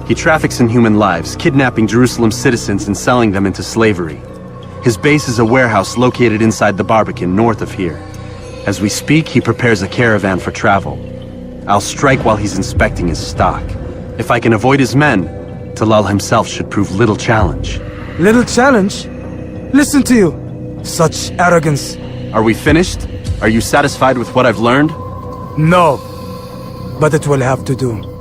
He traffics in human lives, kidnapping Jerusalem citizens and selling them into slavery. His base is a warehouse located inside the Barbican, north of here. As we speak, he prepares a caravan for travel. I'll strike while he's inspecting his stock. If I can avoid his men, Talal himself should prove little challenge. Little challenge? Listen to you. Such arrogance. Are we finished? Are you satisfied with what I've learned? No. But it will have to do.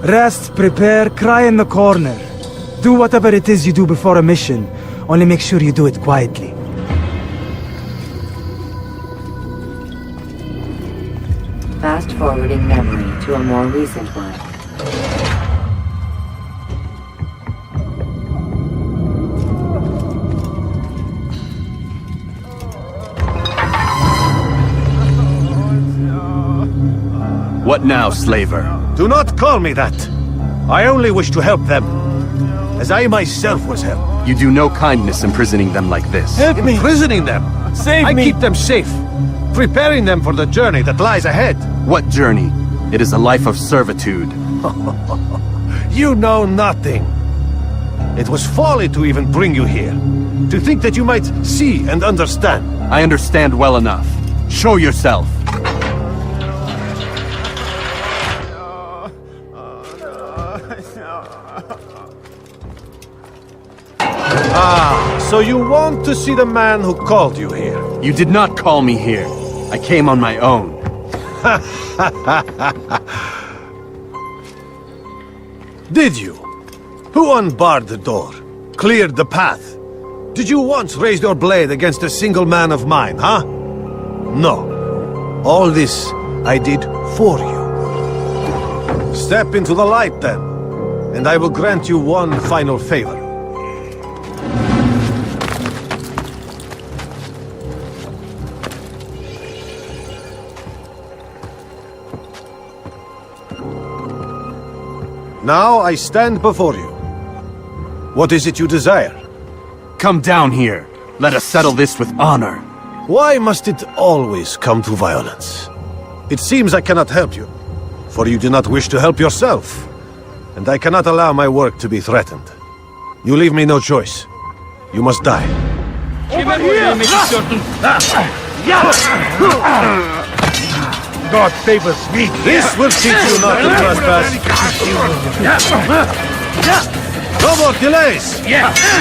Rest, prepare, cry in the corner. Do whatever it is you do before a mission. Only make sure you do it quietly. Fast forwarding memory to a more recent one. What now, slaver? Do not call me that. I only wish to help them, as I myself was helped. You do no kindness imprisoning them like this. Help me! Imprisoning them? Save me! I keep them safe, preparing them for the journey that lies ahead. What journey? It is a life of servitude. You know nothing. It was folly to even bring you here. To think that you might see and understand. I understand well enough. Show yourself. So you want to see the man who called you here? You did not call me here. I came on my own. Did you? Who unbarred the door? Cleared the path? Did you once raise your blade against a single man of mine, huh? No. All this I did for you. Step into the light then, and I will grant you one final favor. Now I stand before you. What is it you desire? Come down here. Let us settle this with honor. Why must it always come to violence? It seems I cannot help you, for you do not wish to help yourself, and I cannot allow my work to be threatened. You leave me no choice. you must die. Over here! God favors me. This will teach you not to trespass. No more delays.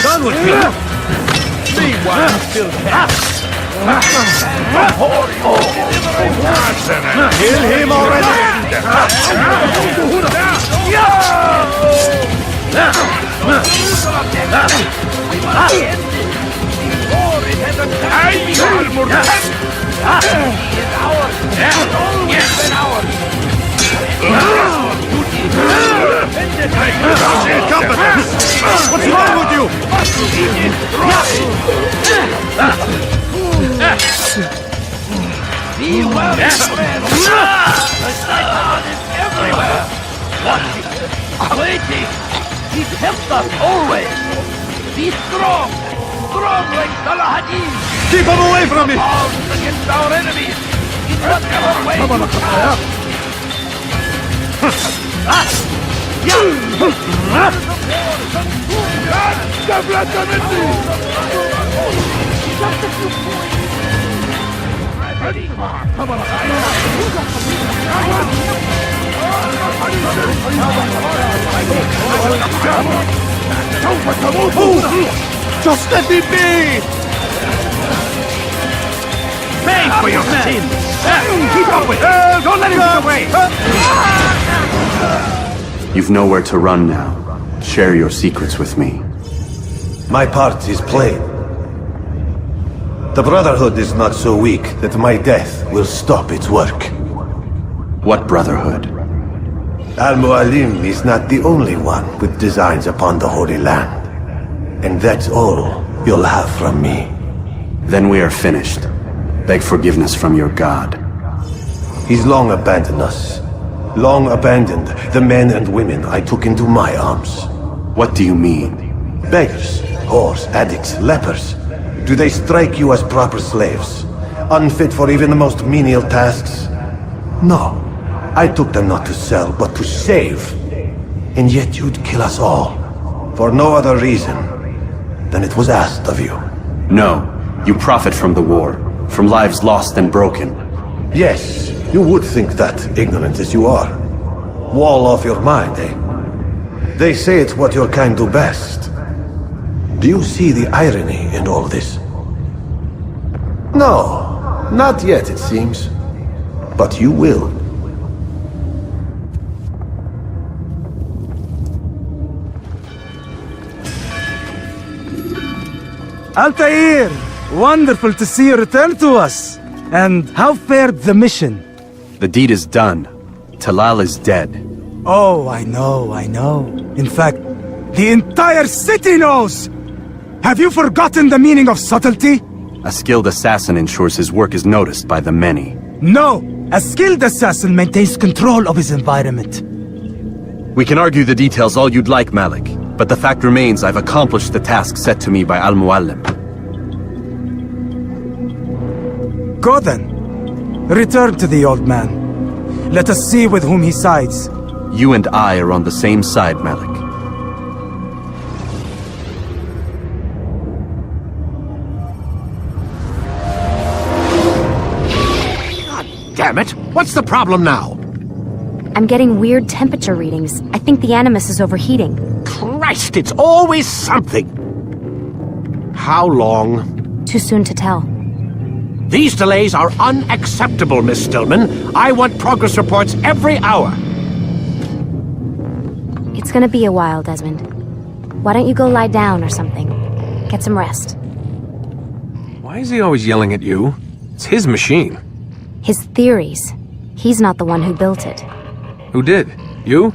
Done with you. Meanwhile, you still can. Kill him already. What's wrong with you? Be well, my friend. The Cyclone is everywhere. Watching, waiting. He's helped us always. Be strong. Strong like Salah Hadid. Keep him away from me. Arms against our enemies. It's whatever way you Just let me be! Pay for your sins! Keep up with it! Don't let him get away! You've nowhere to run now. Share your secrets with me. My part is plain. The Brotherhood is not so weak that my death will stop its work. What Brotherhood? Al-Mualim is not the only one with designs upon the Holy Land. And that's all you'll have from me. Then we are finished. Beg forgiveness from your god. He's long abandoned us. Long abandoned the men and women I took into my arms. What do you mean? Beggars, whores, addicts, lepers. Do they strike you as proper slaves? Unfit for even the most menial tasks? No. I took them not to sell, but to save. And yet you'd kill us all. For no other reason than it was asked of you. No. You profit from the war. From lives lost and broken. Yes, you would think that, ignorant as you are. Wall off your mind, eh? They say it's what your kind do best. Do you see the irony in all this? No, not yet, it seems. But you will. Altair! Wonderful to see you return to us. And how fared the mission? The deed is done. Talal is dead. Oh, I know. In fact, the entire city knows! Have you forgotten the meaning of subtlety? A skilled assassin ensures his work is noticed by the many. No! A skilled assassin maintains control of his environment. We can argue the details all you'd like, Malik. But the fact remains I've accomplished the task set to me by Al-Mualim. Go then. Return to the old man. Let us see with whom he sides. You and I are on the same side, Malik. God damn it! What's the problem now? I'm getting weird temperature readings. I think the Animus is overheating. Christ, it's always something! How long? Too soon to tell. These delays are unacceptable, Miss Stillman. I want progress reports every hour. It's gonna be a while, Desmond. Why don't you go lie down or something? Get some rest. Why is he always yelling at you? It's his machine. His theories. He's not the one who built it. Who did? You?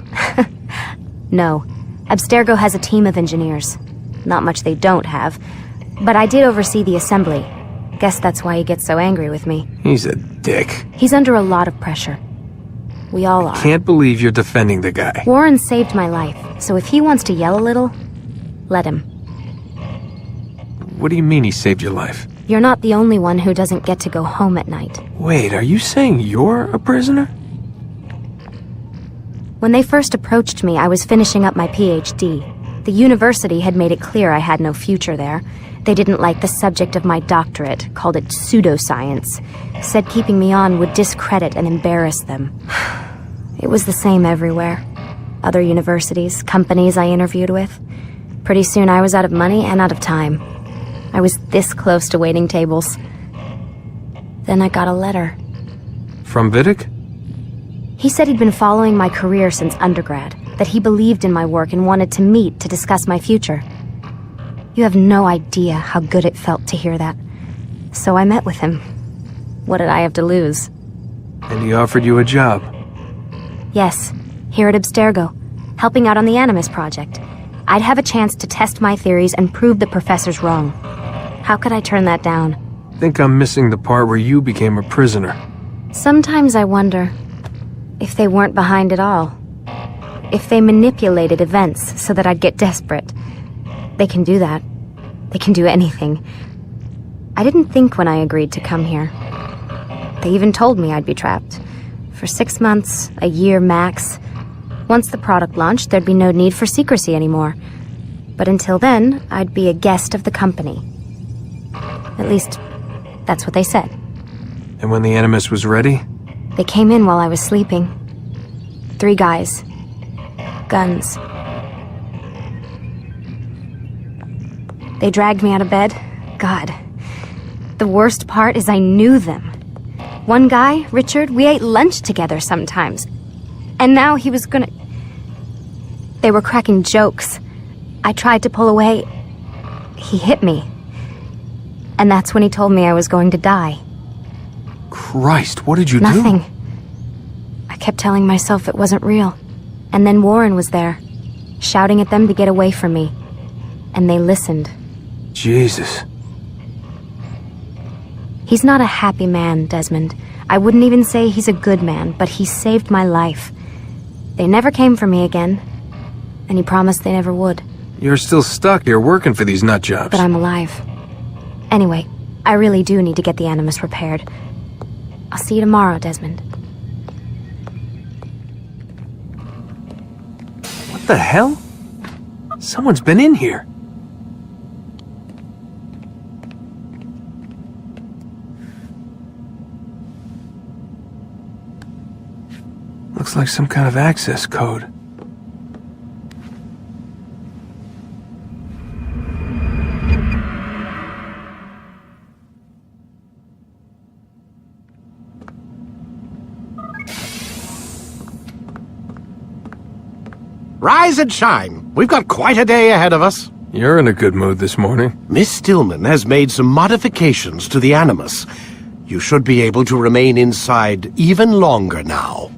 No. Abstergo has a team of engineers. Not much they don't have. But I did oversee the assembly. Guess that's why he gets so angry with me. He's a dick. He's under a lot of pressure. We all are. Can't believe you're defending the guy. Warren saved my life, so if he wants to yell a little, let him. What do you mean he saved your life? You're not the only one who doesn't get to go home at night. Wait, are you saying you're a prisoner? When they first approached me, I was finishing up my PhD. The university had made it clear I had no future there. They didn't like the subject of my doctorate, called it pseudoscience. Said keeping me on would discredit and embarrass them. It was the same everywhere. Other universities, companies I interviewed with. Pretty soon I was out of money and out of time. I was this close to waiting tables. Then I got a letter. From Vidic? He said he'd been following my career since undergrad, that he believed in my work and wanted to meet to discuss my future. You have no idea how good it felt to hear that. So I met with him. What did I have to lose? And he offered you a job? Yes, here at Abstergo, helping out on the Animus project. I'd have a chance to test my theories and prove the professors wrong. How could I turn that down? I think I'm missing the part where you became a prisoner. Sometimes I wonder if they weren't behind it all. If they manipulated events so that I'd get desperate. They can do that. They can do anything. I didn't think when I agreed to come here. They even told me I'd be trapped. For 6 months, a year max. Once the product launched, there'd be no need for secrecy anymore. But until then, I'd be a guest of the company. At least, that's what they said. And when the Animus was ready? They came in while I was sleeping. 3 guys. Guns. They dragged me out of bed. God. The worst part is I knew them. One guy, Richard, we ate lunch together sometimes. And now he was gonna... They were cracking jokes. I tried to pull away. He hit me. And that's when he told me I was going to die. Christ, what did you do? Nothing. I kept telling myself it wasn't real. And then Warren was there, shouting at them to get away from me. And they listened. Jesus. He's not a happy man, Desmond. I wouldn't even say he's a good man, but he saved my life. They never came for me again, and he promised they never would. You're still stuck here working for these nut jobs. But I'm alive. Anyway, I really do need to get the Animus repaired. I'll see you tomorrow, Desmond. What the hell? Someone's been in here. Looks like some kind of access code. Rise and shine. We've got quite a day ahead of us. You're in a good mood this morning. Miss Stillman has made some modifications to the Animus. You should be able to remain inside even longer now.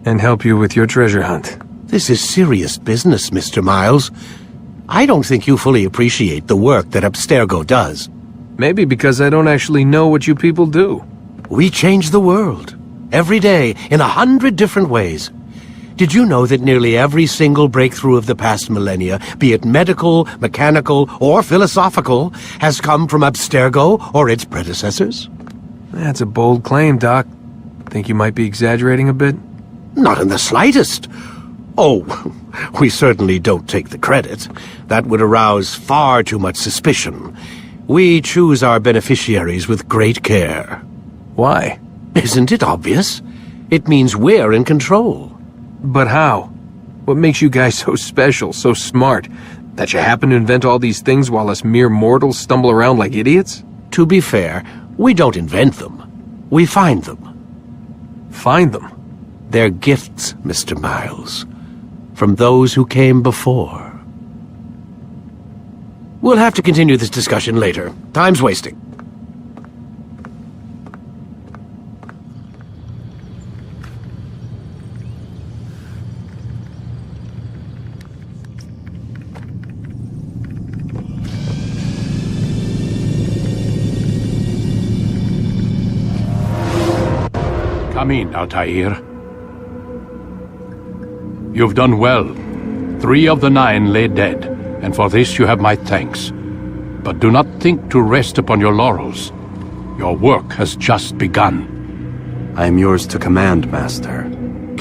And help you with your treasure hunt. This is serious business, Mr. Miles. I don't think you fully appreciate the work that Abstergo does. Maybe because I don't actually know what you people do. We change the world. Every day, in 100 different ways. Did you know that nearly every single breakthrough of the past millennia, be it medical, mechanical, or philosophical, has come from Abstergo or its predecessors? That's a bold claim, Doc. Think you might be exaggerating a bit? Not in the slightest. Oh, we certainly don't take the credit. That would arouse far too much suspicion. We choose our beneficiaries with great care. Why? Isn't it obvious? It means we're in control. But how? What makes you guys so special, so smart? That you happen to invent all these things while us mere mortals stumble around like idiots? To be fair, we don't invent them. We find them. Find them? They're gifts, Mr. Miles, from those who came before. We'll have to continue this discussion later. Time's wasting. Come in, Altair. You've done well. 3 of the 9 lay dead, and for this you have my thanks. But do not think to rest upon your laurels. Your work has just begun. I am yours to command, Master.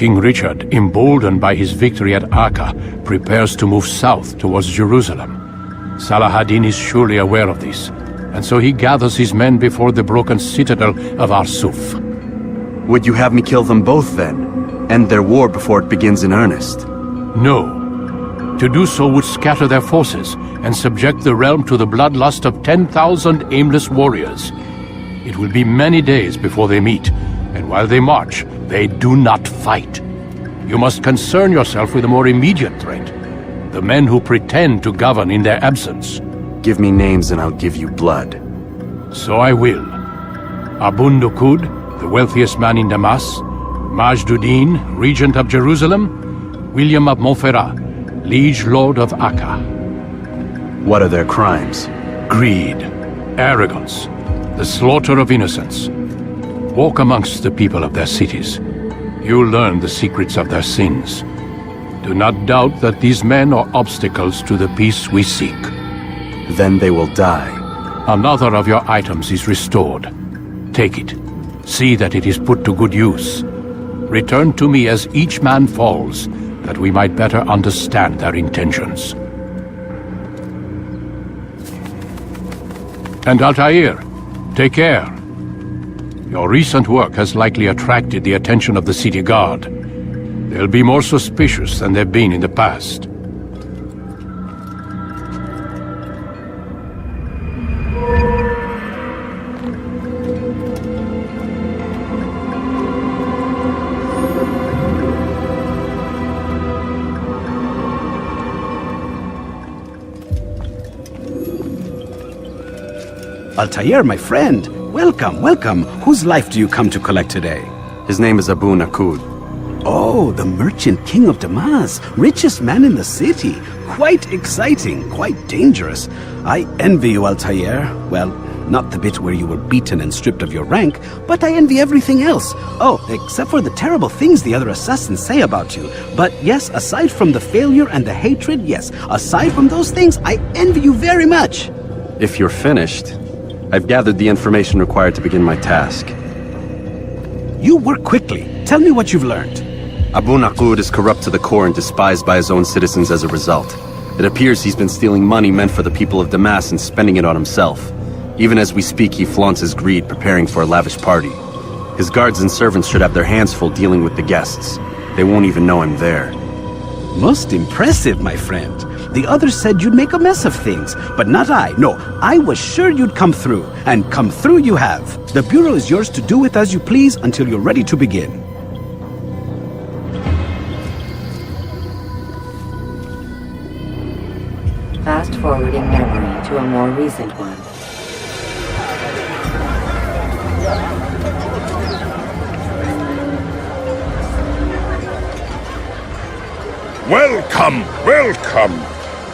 King Richard, emboldened by his victory at Acre, prepares to move south towards Jerusalem. Saladin is surely aware of this, and so he gathers his men before the broken citadel of Arsuf. Would you have me kill them both then? End their war before it begins in earnest? No. To do so would scatter their forces and subject the realm to the bloodlust of 10,000 aimless warriors. It will be many days before they meet, and while they march, they do not fight. You must concern yourself with a more immediate threat. The men who pretend to govern in their absence. Give me names and I'll give you blood. So I will. Abun Nukud, the wealthiest man in Damas, Majduddin, regent of Jerusalem, William of Montferrat, liege lord of Acre. What are their crimes? Greed, arrogance, the slaughter of innocents. Walk amongst the people of their cities. You'll learn the secrets of their sins. Do not doubt that these men are obstacles to the peace we seek. Then they will die. Another of your items is restored. Take it. See that it is put to good use. Return to me as each man falls, that we might better understand their intentions. And Altair, take care. Your recent work has likely attracted the attention of the city guard. They'll be more suspicious than they've been in the past. Altair, my friend. Welcome, welcome. Whose life do you come to collect today? His name is Abu Nakud. Oh, the merchant king of Damas, richest man in the city. Quite exciting, quite dangerous. I envy you, Altair. Well, not the bit where you were beaten and stripped of your rank, but I envy everything else. Oh, except for the terrible things the other assassins say about you. But yes, aside from the failure and the hatred, yes, aside from those things, I envy you very much. If you're finished, I've gathered the information required to begin my task. You work quickly. Tell me what you've learned. Abu Nakud is corrupt to the core and despised by his own citizens as a result. It appears he's been stealing money meant for the people of Damas and spending it on himself. Even as we speak, he flaunts his greed, preparing for a lavish party. His guards and servants should have their hands full dealing with the guests. They won't even know I'm there. Most impressive, my friend. The others said you'd make a mess of things, but not I. No, I was sure you'd come through, and come through you have. The Bureau is yours to do with as you please until you're ready to begin. Fast-forwarding memory to a more recent one. Welcome, welcome.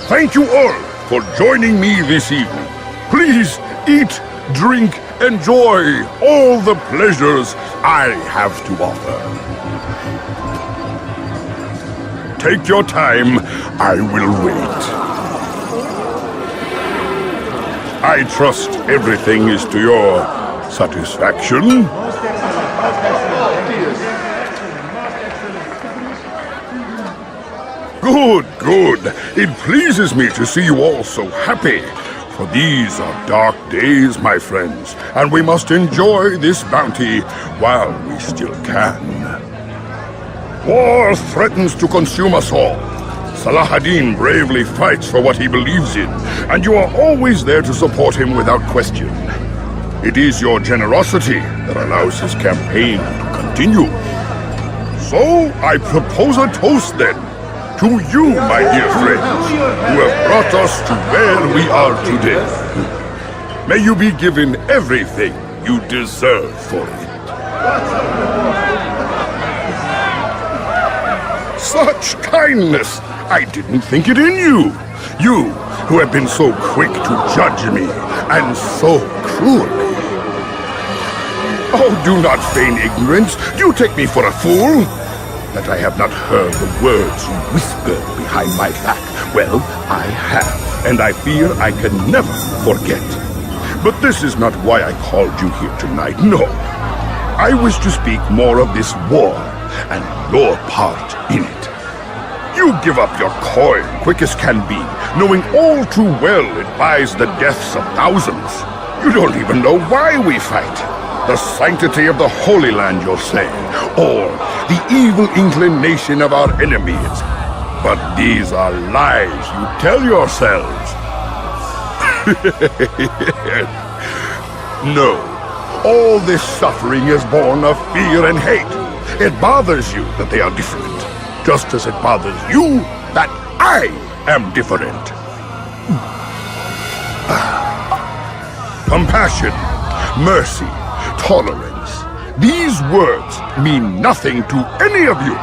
Thank you all for joining me this evening. Please eat, drink, enjoy all the pleasures I have to offer. Take your time, I will wait. I trust everything is to your satisfaction. Good, good. It pleases me to see you all so happy. For these are dark days, my friends, and we must enjoy this bounty while we still can. War threatens to consume us all. Saladin bravely fights for what he believes in, and you are always there to support him without question. It is your generosity that allows his campaign to continue. So, I propose a toast then. To you, my dear friends, who have brought us to where we are today. May you be given everything you deserve for it. Such kindness! I didn't think it in you. You, who have been so quick to judge me, and so cruelly. Oh, do not feign ignorance. You take me for a fool. That I have not heard the words you whispered behind my back. Well, I have, and I fear I can never forget. But this is not why I called you here tonight, no. I wish to speak more of this war, and your part in it. You give up your coin quick as can be, knowing all too well it buys the deaths of thousands. You don't even know why we fight. The sanctity of the Holy Land, you'll say, or the evil inclination of our enemies. But these are lies you tell yourselves. No, all this suffering is born of fear and hate. It bothers you that they are different, just as it bothers you that I am different. Compassion, mercy, tolerance. These words mean nothing to any of you,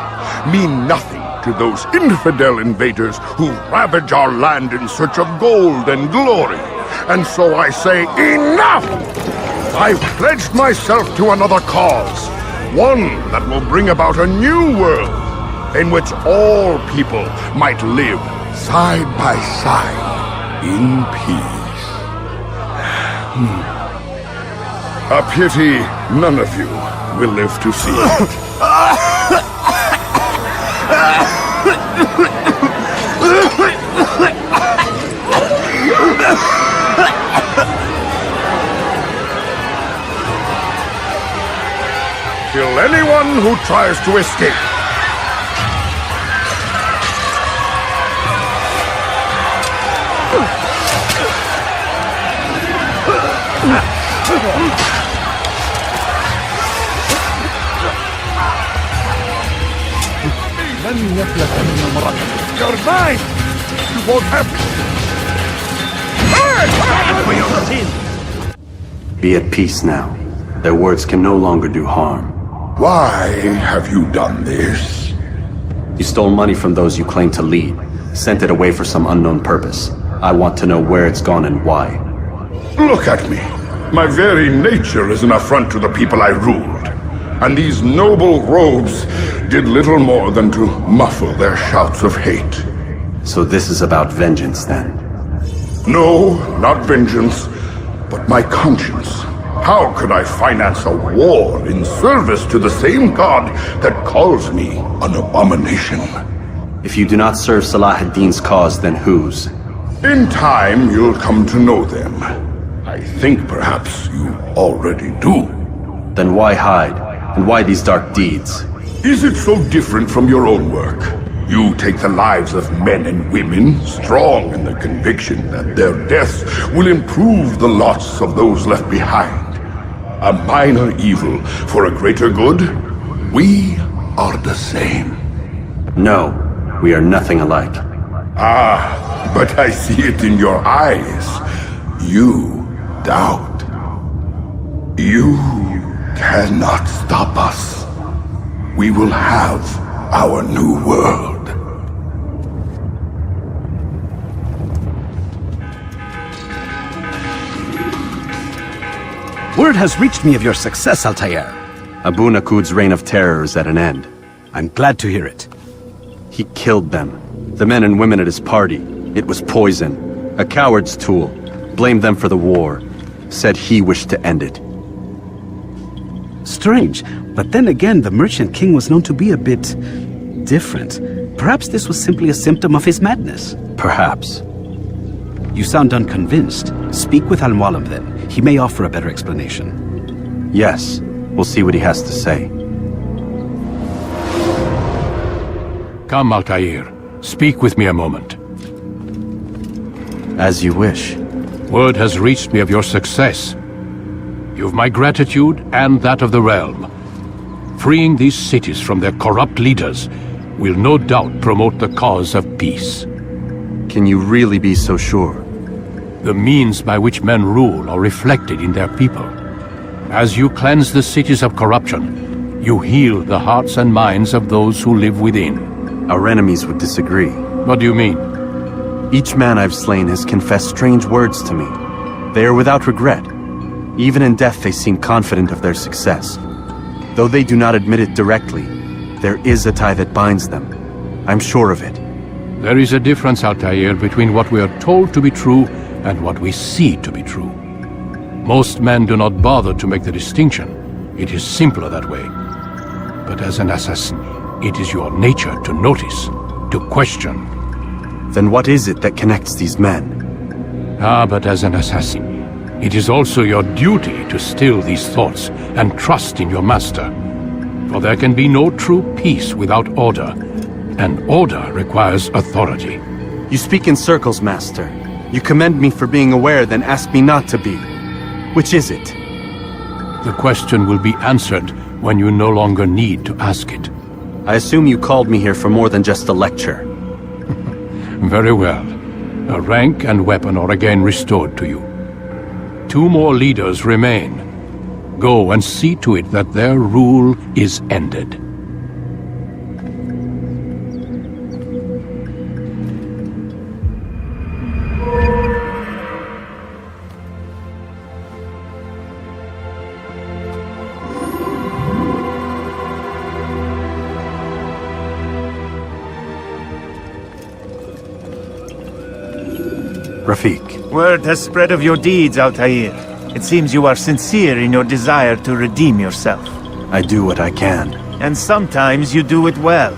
mean nothing to those infidel invaders who ravage our land in search of gold and glory. And so I say, enough! I've pledged myself to another cause, one that will bring about a new world, in which all people might live side by side in peace. A pity none of you will live to see it. Kill anyone who tries to escape. You're mine! You won't have to. Be at peace now. Their words can no longer do harm. Why have you done this? You stole money from those you claim to lead, sent it away for some unknown purpose. I want to know where it's gone and why. Look at me. My very nature is an affront to the people I ruled. And these noble robes did little more than to muffle their shouts of hate. So this is about vengeance, then? No, not vengeance, but my conscience. How could I finance a war in service to the same god that calls me an abomination? If you do not serve Salah ad-Din's cause, then whose? In time, you'll come to know them. I think perhaps you already do. Then why hide? And why these dark deeds? Is it so different from your own work? You take the lives of men and women, strong in the conviction that their deaths will improve the lots of those left behind. A minor evil for a greater good? We are the same. No, we are nothing alike. Ah, but I see it in your eyes. You doubt. You cannot stop us. We will have our new world. Word has reached me of your success, Altair. Abu Nakud's reign of terror is at an end. I'm glad to hear it. He killed them. The men and women at his party. It was poison. A coward's tool. Blamed them for the war. Said he wished to end it. Strange, but then again, the Merchant King was known to be a bit different. Perhaps this was simply a symptom of his madness. Perhaps. You sound unconvinced. Speak with Al-Mualim then. He may offer a better explanation. Yes, we'll see what he has to say. Come, Altair. Speak with me a moment. As you wish. Word has reached me of your success. You've my gratitude and that of the realm. Freeing these cities from their corrupt leaders will no doubt promote the cause of peace. Can you really be so sure? The means by which men rule are reflected in their people. As you cleanse the cities of corruption, you heal the hearts and minds of those who live within. Our enemies would disagree. What do you mean? Each man I've slain has confessed strange words to me. They are without regret. Even in death they seem confident of their success. Though they do not admit it directly, there is a tie that binds them. I'm sure of it. There is a difference, Altair, between what we are told to be true and what we see to be true. Most men do not bother to make the distinction. It is simpler that way. But as an assassin, it is your nature to notice, to question. Then what is it that connects these men? But as an assassin, it is also your duty to still these thoughts and trust in your master. For there can be no true peace without order, and order requires authority. You speak in circles, Master. You commend me for being aware, then ask me not to be. Which is it? The question will be answered when you no longer need to ask it. I assume you called me here for more than just a lecture. Very well. A rank and weapon are again restored to you. 2 more leaders remain. Go and see to it that their rule is ended. Rafiq. Word has spread of your deeds, Altair. It seems you are sincere in your desire to redeem yourself. I do what I can. And sometimes you do it well.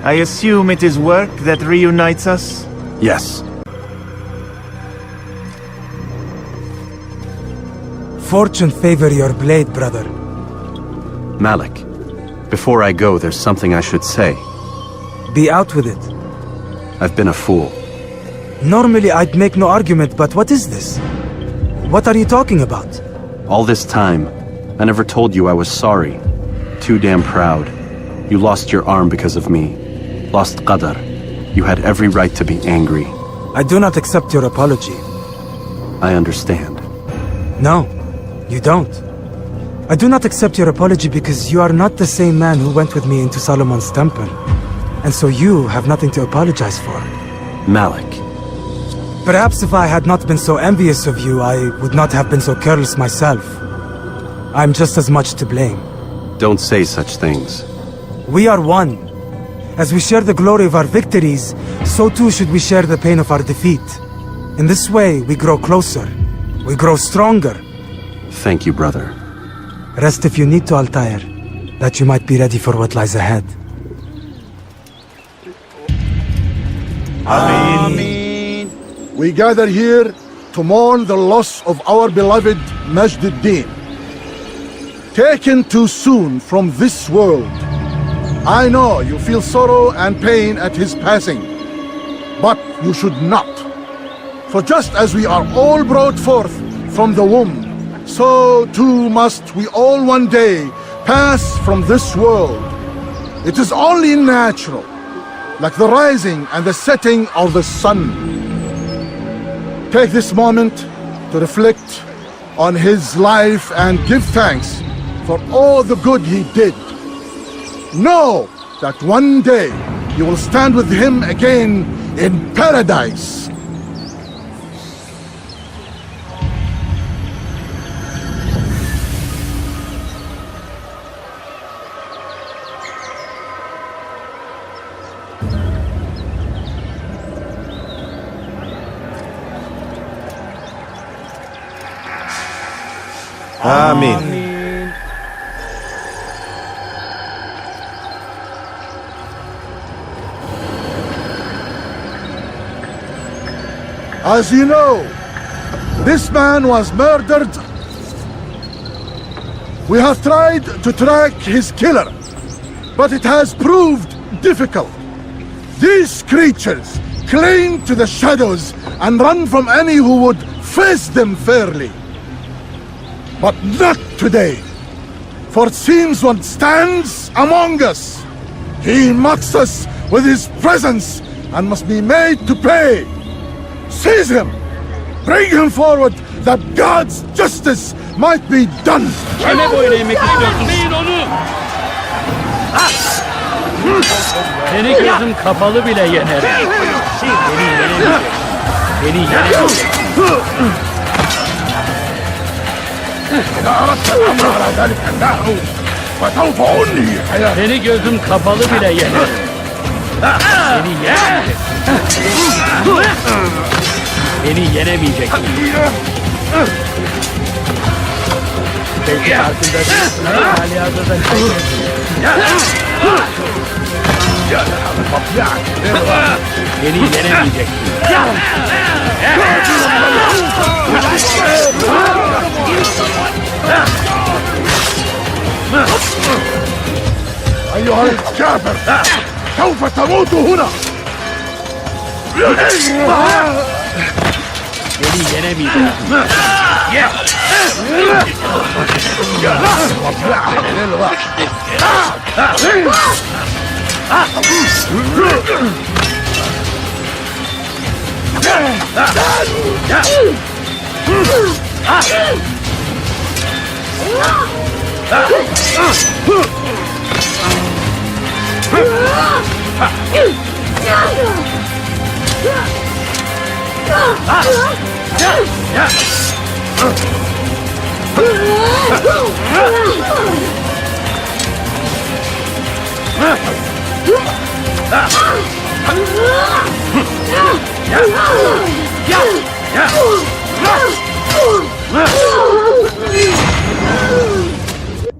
I assume it is work that reunites us? Yes. Fortune favor your blade, brother. Malik, before I go, there's something I should say. Be out with it. I've been a fool. Normally I'd make no argument, but what is this? What are you talking about? All this time, I never told you I was sorry. Too damn proud. You lost your arm because of me. Lost Qadar. You had every right to be angry. I do not accept your apology. I understand. No, you don't. I do not accept your apology because you are not the same man who went with me into Solomon's temple. And so you have nothing to apologize for. Malik. Perhaps if I had not been so envious of you, I would not have been so careless myself. I'm just as much to blame. Don't say such things. We are one. As we share the glory of our victories, so too should we share the pain of our defeat. In this way, we grow closer. We grow stronger. Thank you, brother. Rest if you need to, Altair, that you might be ready for what lies ahead. Amen. We gather here to mourn the loss of our beloved Majd-ud-Din. Taken too soon from this world. I know you feel sorrow and pain at his passing, but you should not. For just as we are all brought forth from the womb, so too must we all one day pass from this world. It is only natural, like the rising and the setting of the sun. Take this moment to reflect on his life and give thanks for all the good he did. Know that one day you will stand with him again in paradise. Amen. As you know, this man was murdered. We have tried to track his killer, but it has proved difficult. These creatures cling to the shadows and run from any who would face them fairly. But not today, for it seems one stands among us. He mocks us with his presence and must be made to pay. Seize him! Bring him forward that God's justice might be done! Seni gözüm kapalı bile yenerim. Beni yenemeyecek. Seni gözüm kapalı bile yenerim. Seni yenemeyecek. Beni yenemeyecek. Belki farkında değilsin ama hali hazırda kaybettin. أيها الجابر سوف تموت هنا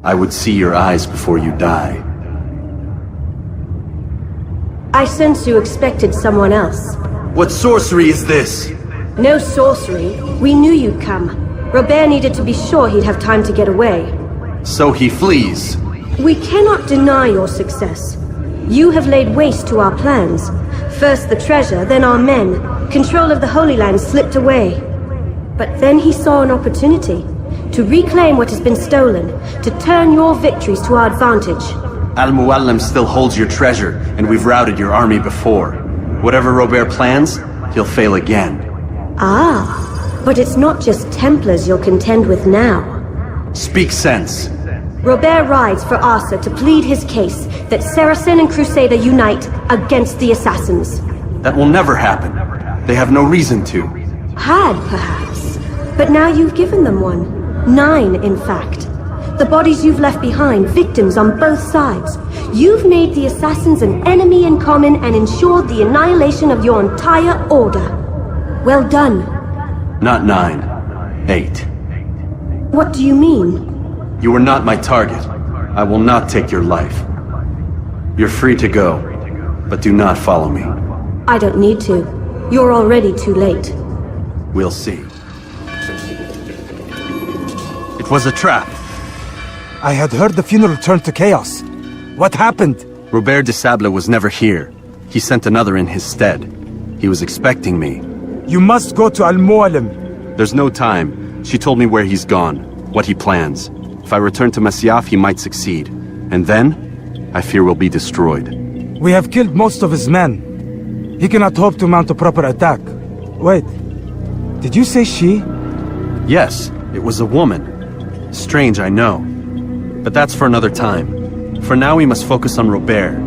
I would see your eyes before you die. I sense you expected someone else. What sorcery is this? No sorcery. We knew you'd come. Robert needed to be sure he'd have time to get away. So he flees. We cannot deny your success. You have laid waste to our plans. First the treasure, then our men. Control of the Holy Land slipped away. But then he saw an opportunity to reclaim what has been stolen, to turn your victories to our advantage. Al-Mualim still holds your treasure, and we've routed your army before. Whatever Robert plans, he'll fail again. Ah, but it's not just Templars you'll contend with now. Speak sense. Robert rides for Asa to plead his case that Saracen and Crusader unite against the Assassins. That will never happen. They have no reason to. Had, perhaps. But now you've given them one. 9, in fact. The bodies you've left behind, victims on both sides. You've made the Assassins an enemy in common and ensured the annihilation of your entire order. Well done. Not 9. 8. What do you mean? You were not my target. I will not take your life. You're free to go, but do not follow me. I don't need to. You're already too late. We'll see. It was a trap. I had heard the funeral turned to chaos. What happened? Robert de Sable was never here. He sent another in his stead. He was expecting me. You must go to Al-Mualim. There's no time. She told me where he's gone, what he plans. If I return to Masyaf, he might succeed. And then, I fear we'll be destroyed. We have killed most of his men. He cannot hope to mount a proper attack. Wait, did you say she? Yes, it was a woman. Strange, I know. But that's for another time. For now, we must focus on Robert.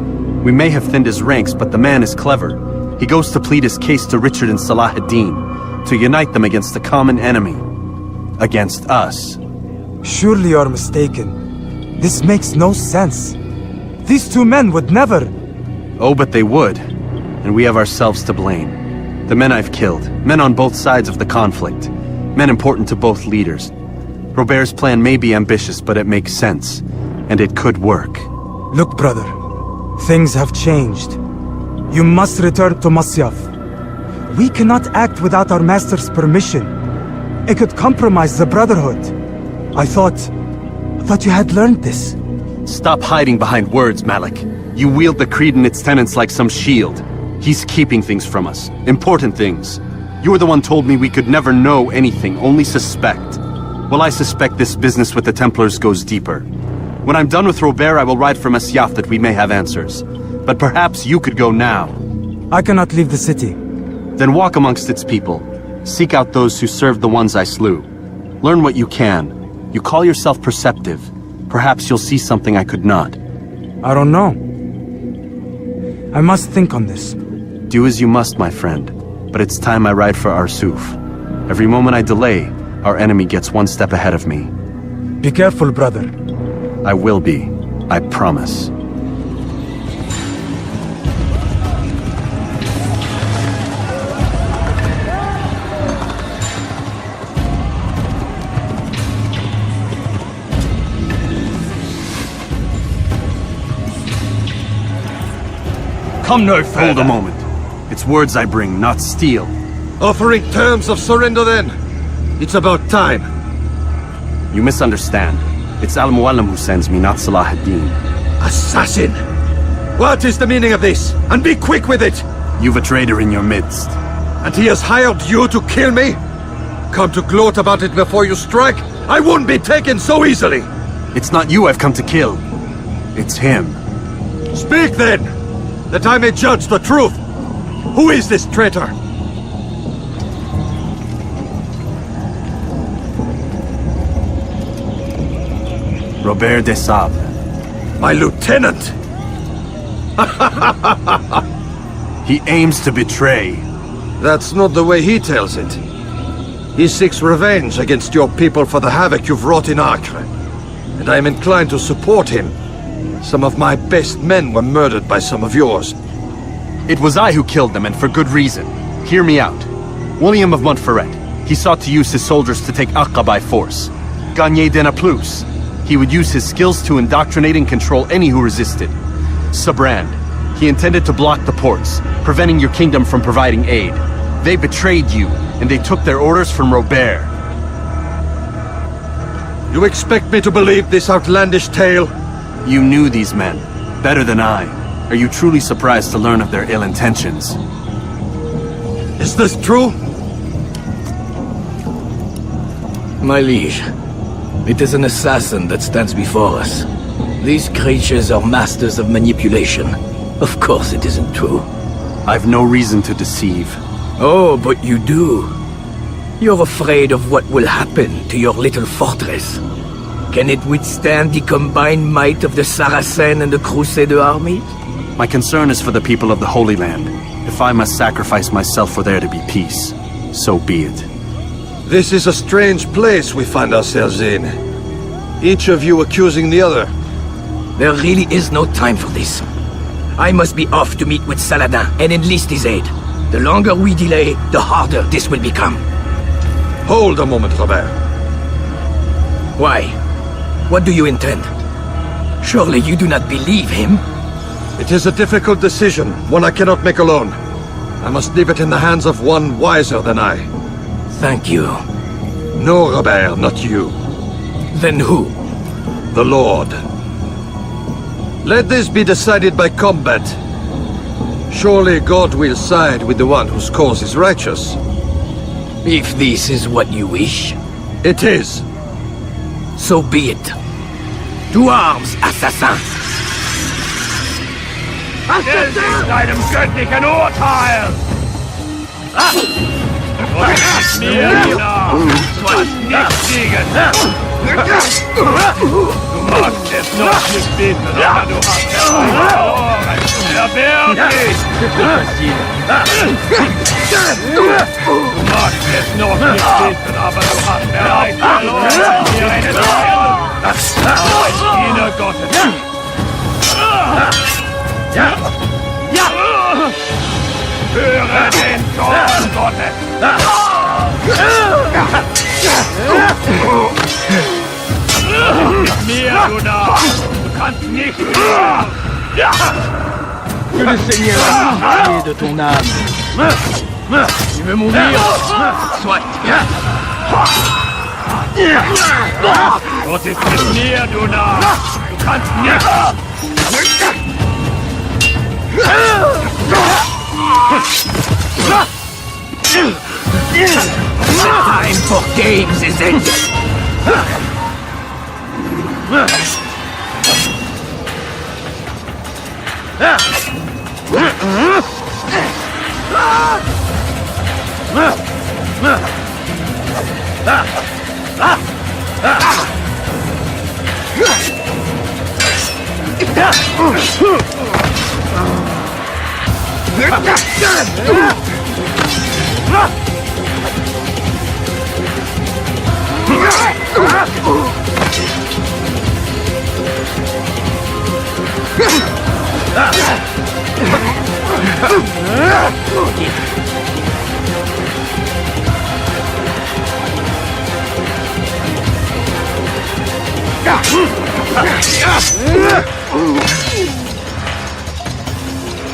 We may have thinned his ranks, but the man is clever. He goes to plead his case to Richard and Salah ad-Din, to unite them against the common enemy. Against us. Surely you're mistaken. This makes no sense. These two men would never... Oh, but they would. And we have ourselves to blame. The men I've killed, men on both sides of the conflict, men important to both leaders. Robert's plan may be ambitious, but it makes sense. And it could work. Look, brother. Things have changed. You must return to Masyaf. We cannot act without our master's permission. It could compromise the Brotherhood. I thought you had learned this. Stop hiding behind words, Malik. You wield the creed and its tenets like some shield. He's keeping things from us. Important things. You were the one told me we could never know anything, only suspect. Well, I suspect this business with the Templars goes deeper. When I'm done with Robert, I will ride for Masyaf that we may have answers. But perhaps you could go now. I cannot leave the city. Then walk amongst its people. Seek out those who served the ones I slew. Learn what you can. You call yourself perceptive. Perhaps you'll see something I could not. I don't know. I must think on this. Do as you must, my friend. But it's time I ride for Arsuf. Every moment I delay, our enemy gets one step ahead of me. Be careful, brother. I will be. I promise. come no further. Hold a moment. It's words I bring, not steel. Offering terms of surrender then? It's about time. You misunderstand. It's Al-Mualim who sends me, not Salah ad-Din. Assassin! What is the meaning of this? And be quick with it! You've a traitor in your midst. And he has hired you to kill me? Come to gloat about it before you strike? I wouldn't be taken so easily! It's not you I've come to kill. It's him. Speak then, that I may judge the truth. Who is this traitor? Robert de Sable. My lieutenant! He aims to betray. That's not the way he tells it. He seeks revenge against your people for the havoc you've wrought in Acre. And I am inclined to support him. Some of my best men were murdered by some of yours. It was I who killed them, and for good reason. Hear me out. William of Montferrat. He sought to use his soldiers to take Acre by force. Gagné de Naplouse. He would use his skills to indoctrinate and control any who resisted. Sabrand. He intended to block the ports, preventing your kingdom from providing aid. They betrayed you, and they took their orders from Robert. You expect me to believe this outlandish tale? You knew these men, better than I. Are you truly surprised to learn of their ill intentions? Is this true? My liege, it is an assassin that stands before us. These creatures are masters of manipulation. Of course it isn't true. I've no reason to deceive. Oh, but you do. You're afraid of what will happen to your little fortress. Can it withstand the combined might of the Saracen and the Crusader armies? My concern is for the people of the Holy Land. If I must sacrifice myself for there to be peace, so be it. This is a strange place we find ourselves in. Each of you accusing the other. There really is no time for this. I must be off to meet with Saladin and enlist his aid. The longer we delay, the harder this will become. Hold a moment, Robert. Why? What do you intend? Surely you do not believe him? It is a difficult decision, one I cannot make alone. I must leave it in the hands of one wiser than I. Thank you. No, Robert, not you. Then who? The Lord. Let this be decided by combat. Surely God will side with the one whose cause is righteous. If this is what you wish. It is. So be it. To arms, Assassin! Es ist deinem göttlichen Urteil! Und gib mir nach! Du hast nichts gegen! Du magst es noch nicht beten, aber du hast verloren! Erberg dich! Du magst es noch nicht beten, aber du hast bereits verloren! Hier eine Trennung! Als Diener Gottes! Höre den Zorn Gottes! Gib mir, du da! Du kannst nicht mehr! Que le Seigneur ait pitié de ton âme. Tu veux mourir? Soit. Gott ist mit mir, du da! Du kannst nicht! Time for games is ended.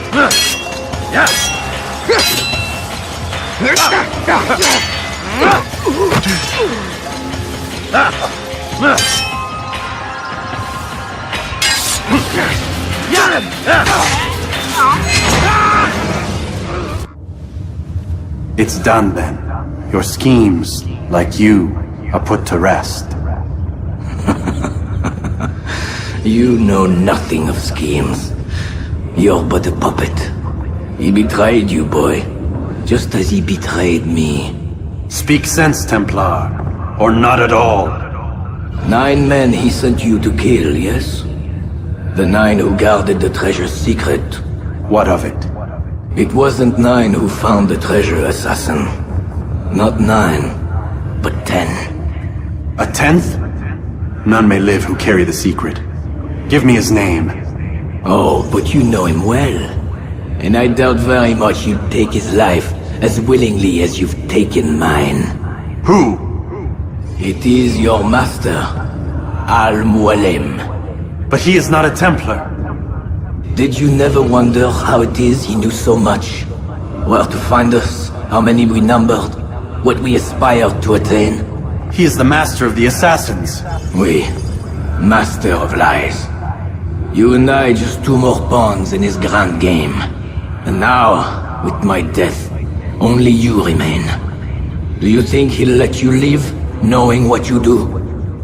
Yeah! It's done then. Your schemes, like you, are put to rest. You know nothing of schemes. You're but a puppet. He betrayed you, boy. Just as he betrayed me. Speak sense, Templar. Or not at all. 9 men he sent you to kill, yes? The 9 who guarded the treasure's secret. What of it? It wasn't 9 who found the treasure, Assassin. Not 9, but 10. A 10th? None may live who carry the secret. Give me his name. Oh, but you know him well. And I doubt very much you'd take his life as willingly as you've taken mine. Who? It is your master, Al-Mualim. But he is not a Templar. Did you never wonder how it is he knew so much? Where to find us, how many we numbered, what we aspired to attain? He is the master of the Assassins. Oui, master of lies. You and I just 2 more pawns in his grand game. And now, with my death, only you remain. Do you think he'll let you live, knowing what you do?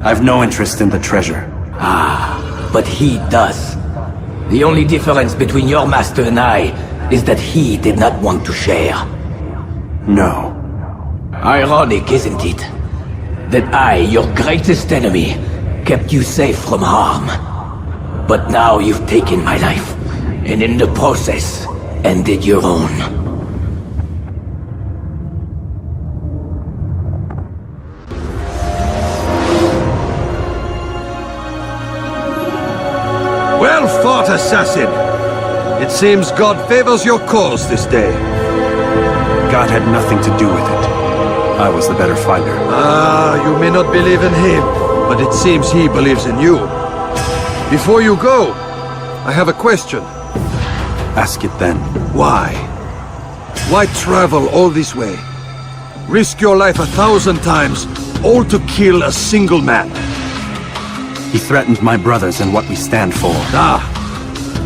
I've no interest in the treasure. Ah, but he does. The only difference between your master and I is that he did not want to share. No. Ironic, isn't it? That I, your greatest enemy, kept you safe from harm. But now you've taken my life, and in the process, ended your own. Well fought, Assassin! It seems God favors your cause this day. God had nothing to do with it. I was the better fighter. Ah, you may not believe in him, but it seems he believes in you. Before you go, I have a question. Ask it then. Why? Why travel all this way? Risk your life 1,000 times, all to kill a single man. He threatened my brothers and what we stand for. Ah,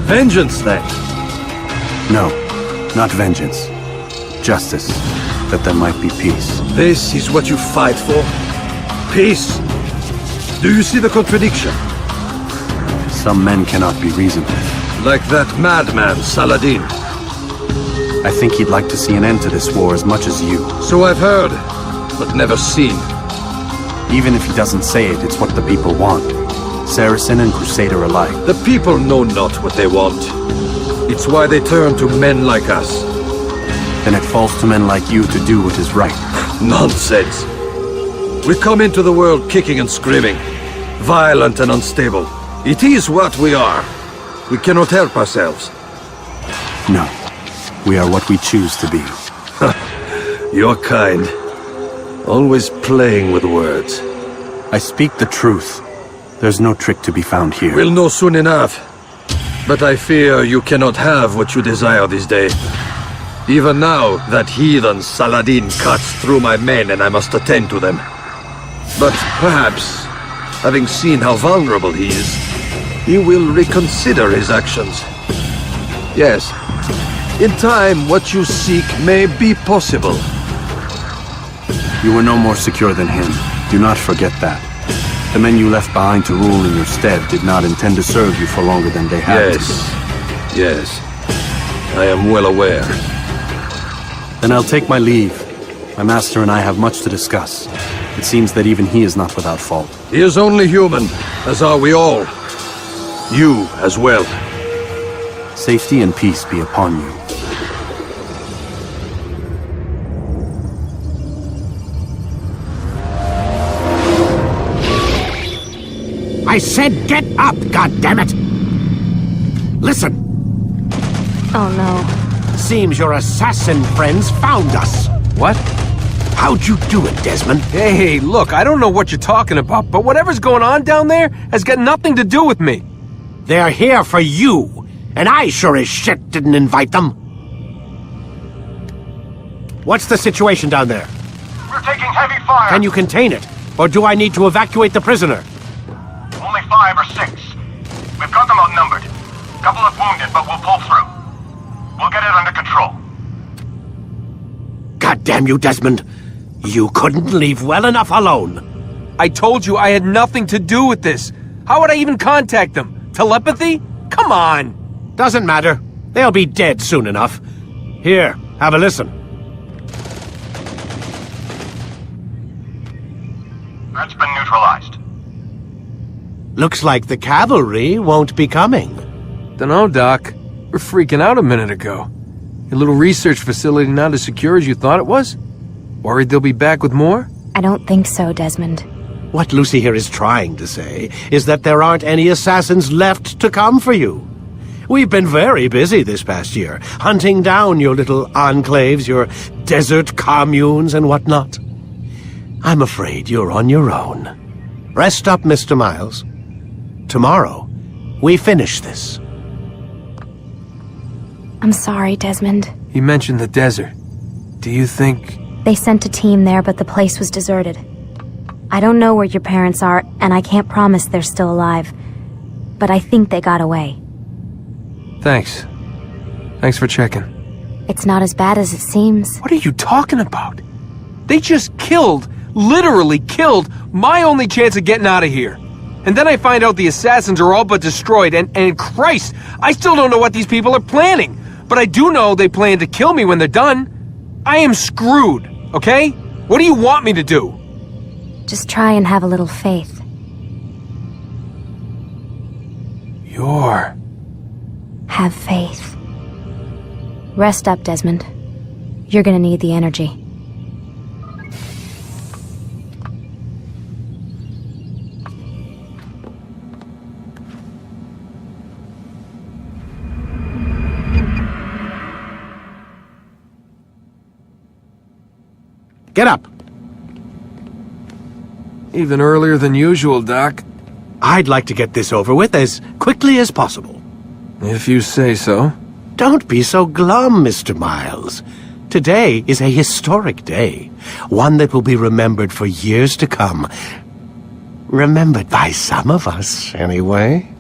vengeance then? No, not vengeance. Justice, that there might be peace. This is what you fight for? Peace? Do you see the contradiction? Some men cannot be reasoned with. Like that madman, Saladin. I think he'd like to see an end to this war as much as you. So I've heard, but never seen. Even if he doesn't say it, it's what the people want. Saracen and Crusader alike. The people know not what they want. It's why they turn to men like us. Then it falls to men like you to do what is right. Nonsense. We come into the world kicking and screaming, violent and unstable. It is what we are. We cannot help ourselves. No. We are what we choose to be. You're kind. Always playing with words. I speak the truth. There's no trick to be found here. We'll know soon enough. But I fear you cannot have what you desire this day. Even now, that heathen Saladin cuts through my men and I must attend to them. But perhaps, having seen how vulnerable he is, he will reconsider his actions. Yes, in time what you seek may be possible. You were no more secure than him. Do not forget that. The men you left behind to rule in your stead did not intend to serve you for longer than they had to. Yes. I am well aware. Then I'll take my leave. My master and I have much to discuss. It seems that even he is not without fault. He is only human, as are we all. You as well. Safety and peace be upon you. I said get up, goddammit! Listen. Oh no. Seems your assassin friends found us. What? How'd you do it, Desmond? Hey, look, I don't know what you're talking about, but whatever's going on down there has got nothing to do with me. They're here for you, and I sure as shit didn't invite them. What's the situation down there? We're taking heavy fire. Can you contain it? Or do I need to evacuate the prisoner? Only 5 or 6. We've got them outnumbered. Couple of wounded, but we'll pull through. We'll get it under control. God damn you, Desmond. You couldn't leave well enough alone. I told you I had nothing to do with this. How would I even contact them? Telepathy? Come on. Doesn't matter. They'll be dead soon enough. Here, have a listen. That's been neutralized. Looks like the cavalry won't be coming. Dunno, Doc. We're freaking out a minute ago. Your little research facility not as secure as you thought it was? Worried they'll be back with more? I don't think so, Desmond. What Lucy here is trying to say is that there aren't any assassins left to come for you. We've been very busy this past year, hunting down your little enclaves, your desert communes and whatnot. I'm afraid you're on your own. Rest up, Mr. Miles. Tomorrow, we finish this. I'm sorry, Desmond. You mentioned the desert. Do you think... They sent a team there, but the place was deserted. I don't know where your parents are, and I can't promise they're still alive. But I think they got away. Thanks. Thanks for checking. It's not as bad as it seems. What are you talking about? They just killed, literally killed, my only chance of getting out of here. And then I find out the assassins are all but destroyed, and Christ, I still don't know what these people are planning. But I do know they plan to kill me when they're done. I am screwed, okay? What do you want me to do? Just try and have a little faith. Have faith. Rest up, Desmond. You're gonna need the energy. Get up! Even earlier than usual, Doc. I'd like to get this over with as quickly as possible. If you say so. Don't be so glum, Mr. Miles. Today is a historic day. One that will be remembered for years to come. Remembered by some of us, anyway.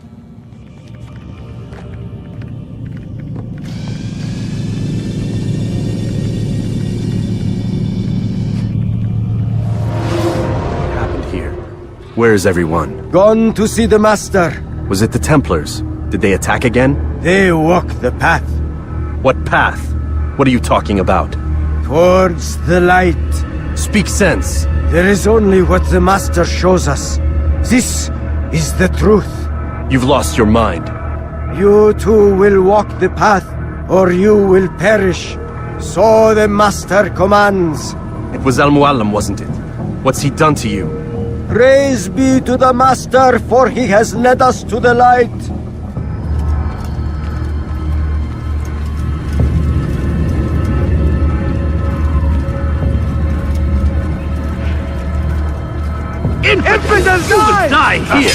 Where is everyone? Gone to see the Master. Was it the Templars? Did they attack again? They walk the path. What path? What are you talking about? Towards the light. Speak sense. There is only what the Master shows us. This is the truth. You've lost your mind. You too will walk the path, or you will perish. So the Master commands. It was Al-Mualim, wasn't it? What's he done to you? Praise be to the Master, for he has led us to the light. Infidel, you will die here!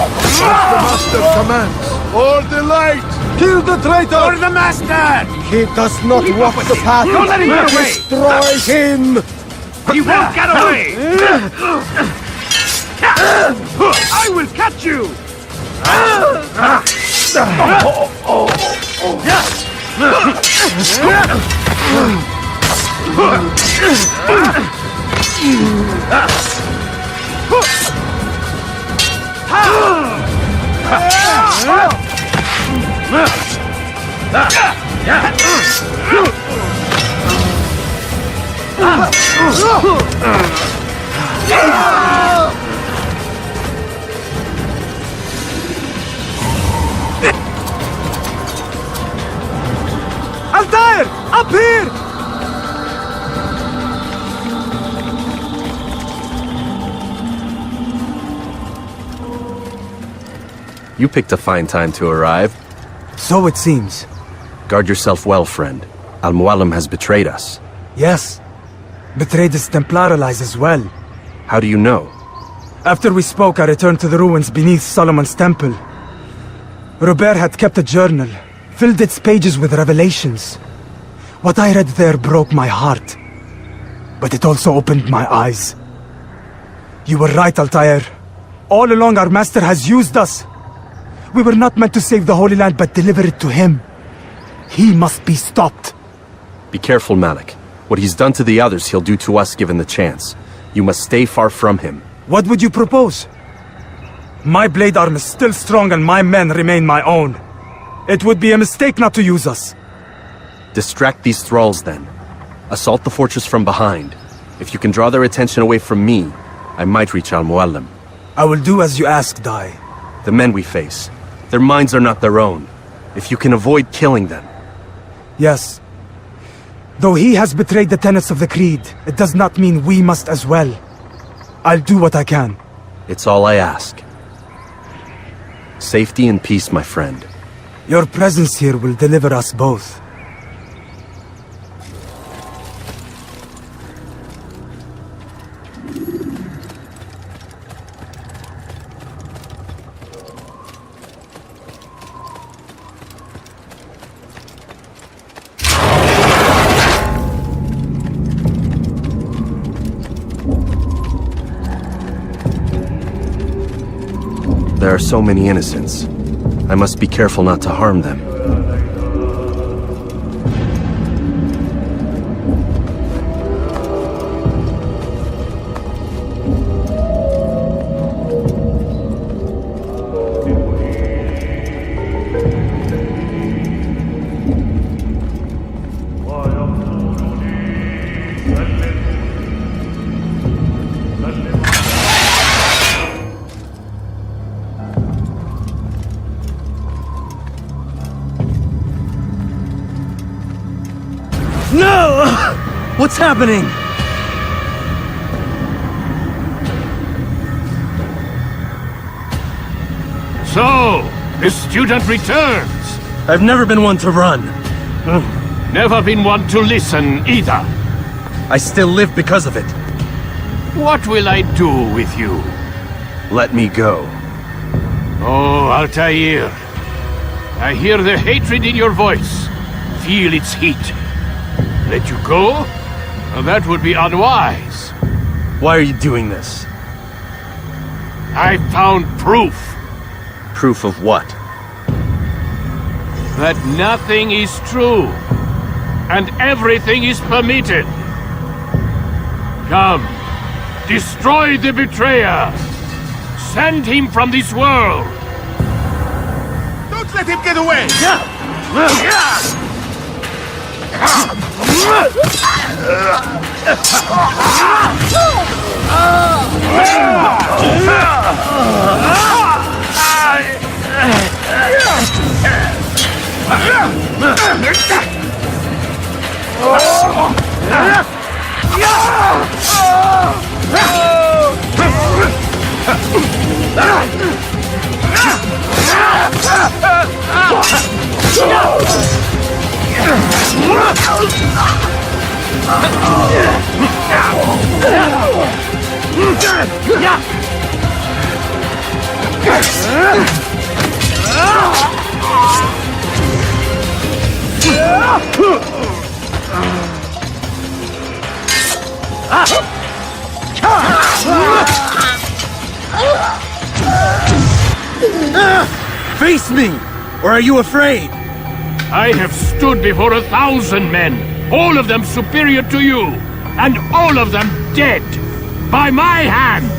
The Master commands. Or the light! Kill the traitor! Or the Master! He does not walk the path. Don't let him get away! Destroy him! He won't get away! I will catch you! Altair! Up here! You picked a fine time to arrive. So it seems. Guard yourself well, friend. Al-Mualim has betrayed us. Yes. Betrayed his Templar allies as well. How do you know? After we spoke, I returned to the ruins beneath Solomon's temple. Robert had kept a journal, filled its pages with revelations. What I read there broke my heart. But it also opened my eyes. You were right, Altair. All along our master has used us. We were not meant to save the Holy Land, but deliver it to him. He must be stopped. Be careful, Malik. What he's done to the others, he'll do to us given the chance. You must stay far from him. What would you propose? My blade arm is still strong and my men remain my own. It would be a mistake not to use us. Distract these thralls, then. Assault the fortress from behind. If you can draw their attention away from me, I might reach Al-Mualim. I will do as you ask, Dai. The men we face, their minds are not their own. If you can avoid killing them. Yes. Though he has betrayed the tenets of the Creed, it does not mean we must as well. I'll do what I can. It's all I ask. Safety and peace, my friend. Your presence here will deliver us both. There are so many innocents. I must be careful not to harm them. No! What's happening? So, the student returns. I've never been one to run. Never been one to listen either. I still live because of it. What will I do with you? Let me go. Oh, Altair. I hear the hatred in your voice. Feel its heat. Let you go? Well, that would be unwise. Why are you doing this? I found proof. Proof of what? That nothing is true. And everything is permitted. Come. Destroy the betrayer. Send him from this world. Don't let him get away! Face me! Or are you afraid? I have stood before 1,000 men, all of them superior to you, and all of them dead, by my hand.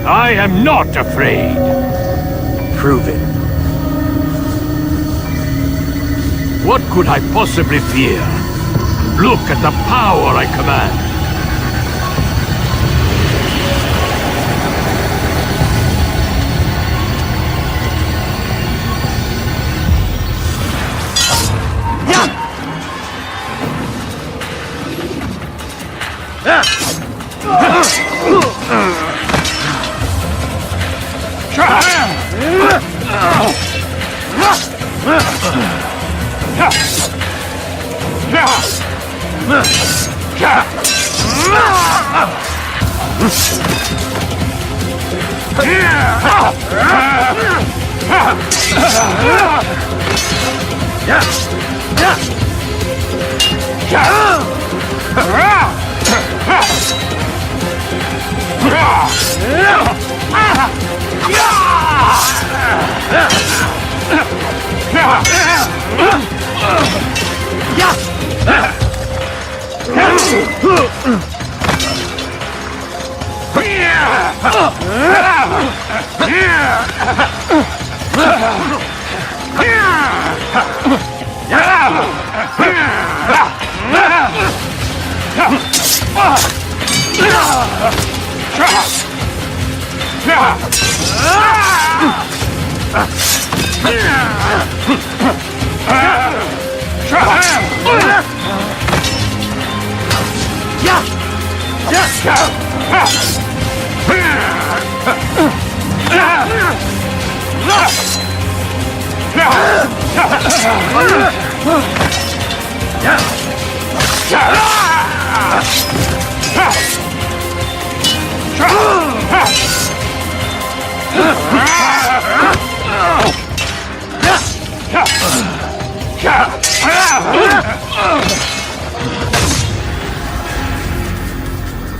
I am not afraid. Prove it. What could I possibly fear? Look at the power I command.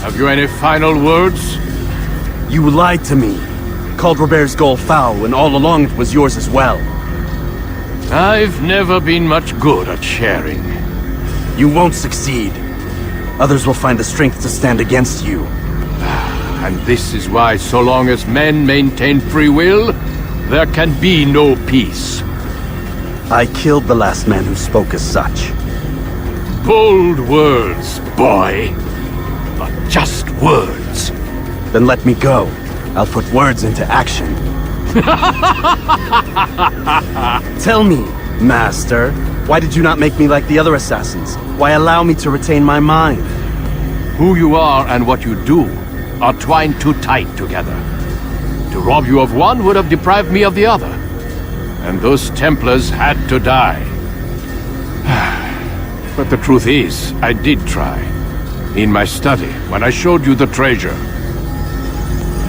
Have you any final words? You lied to me. Called Robert's goal foul when all along it was yours as well. I've never been much good at sharing. You won't succeed. Others will find the strength to stand against you. And this is why, so long as men maintain free will, there can be no peace. I killed the last man who spoke as such. Bold words, boy. But just words. Then let me go. I'll put words into action. Tell me, Master, why did you not make me like the other assassins? Why allow me to retain my mind? Who you are and what you do are twined too tight together. To rob you of one would have deprived me of the other. And those Templars had to die. But the truth is, I did try. In my study, when I showed you the treasure.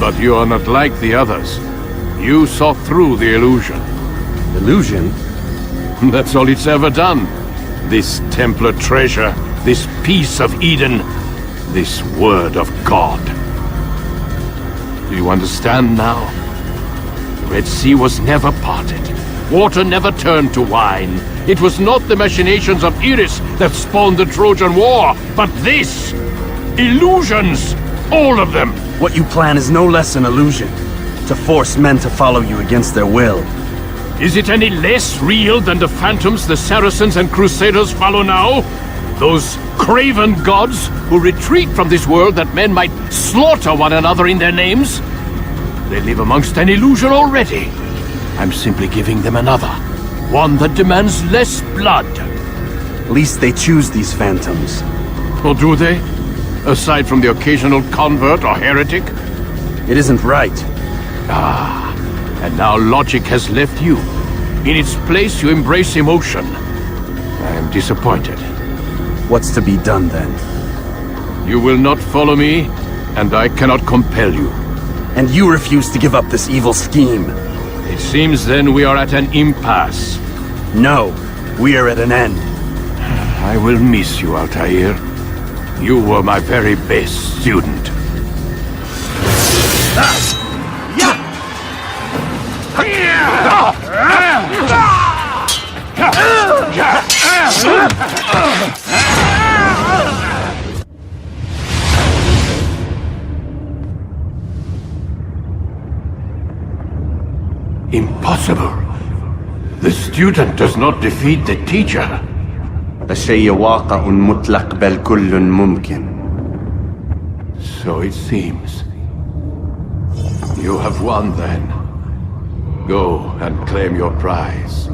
But you are not like the others. You saw through the illusion. Illusion? That's all it's ever done. This Templar treasure, this piece of Eden, this word of God. Do you understand now? The Red Sea was never parted. Water never turned to wine. It was not the machinations of Iris that spawned the Trojan War, but this! Illusions! All of them! What you plan is no less an illusion. To force men to follow you against their will. Is it any less real than the phantoms the Saracens and Crusaders follow now? Those craven gods who retreat from this world that men might slaughter one another in their names? They live amongst an illusion already. I'm simply giving them another. One that demands less blood. At least they choose these phantoms. Or do they? Aside from the occasional convert or heretic? It isn't right. Ah, and now logic has left you. In its place, you embrace emotion. I am disappointed. What's to be done, then? You will not follow me, and I cannot compel you. And you refuse to give up this evil scheme. It seems then we are at an impasse. No, we are at an end. I will miss you, Altair. You were my very best student. student does not defeat the teacher. الشيء واقع مطلق بل كل ممكن. So it seems. You have won then. Go and claim your prize.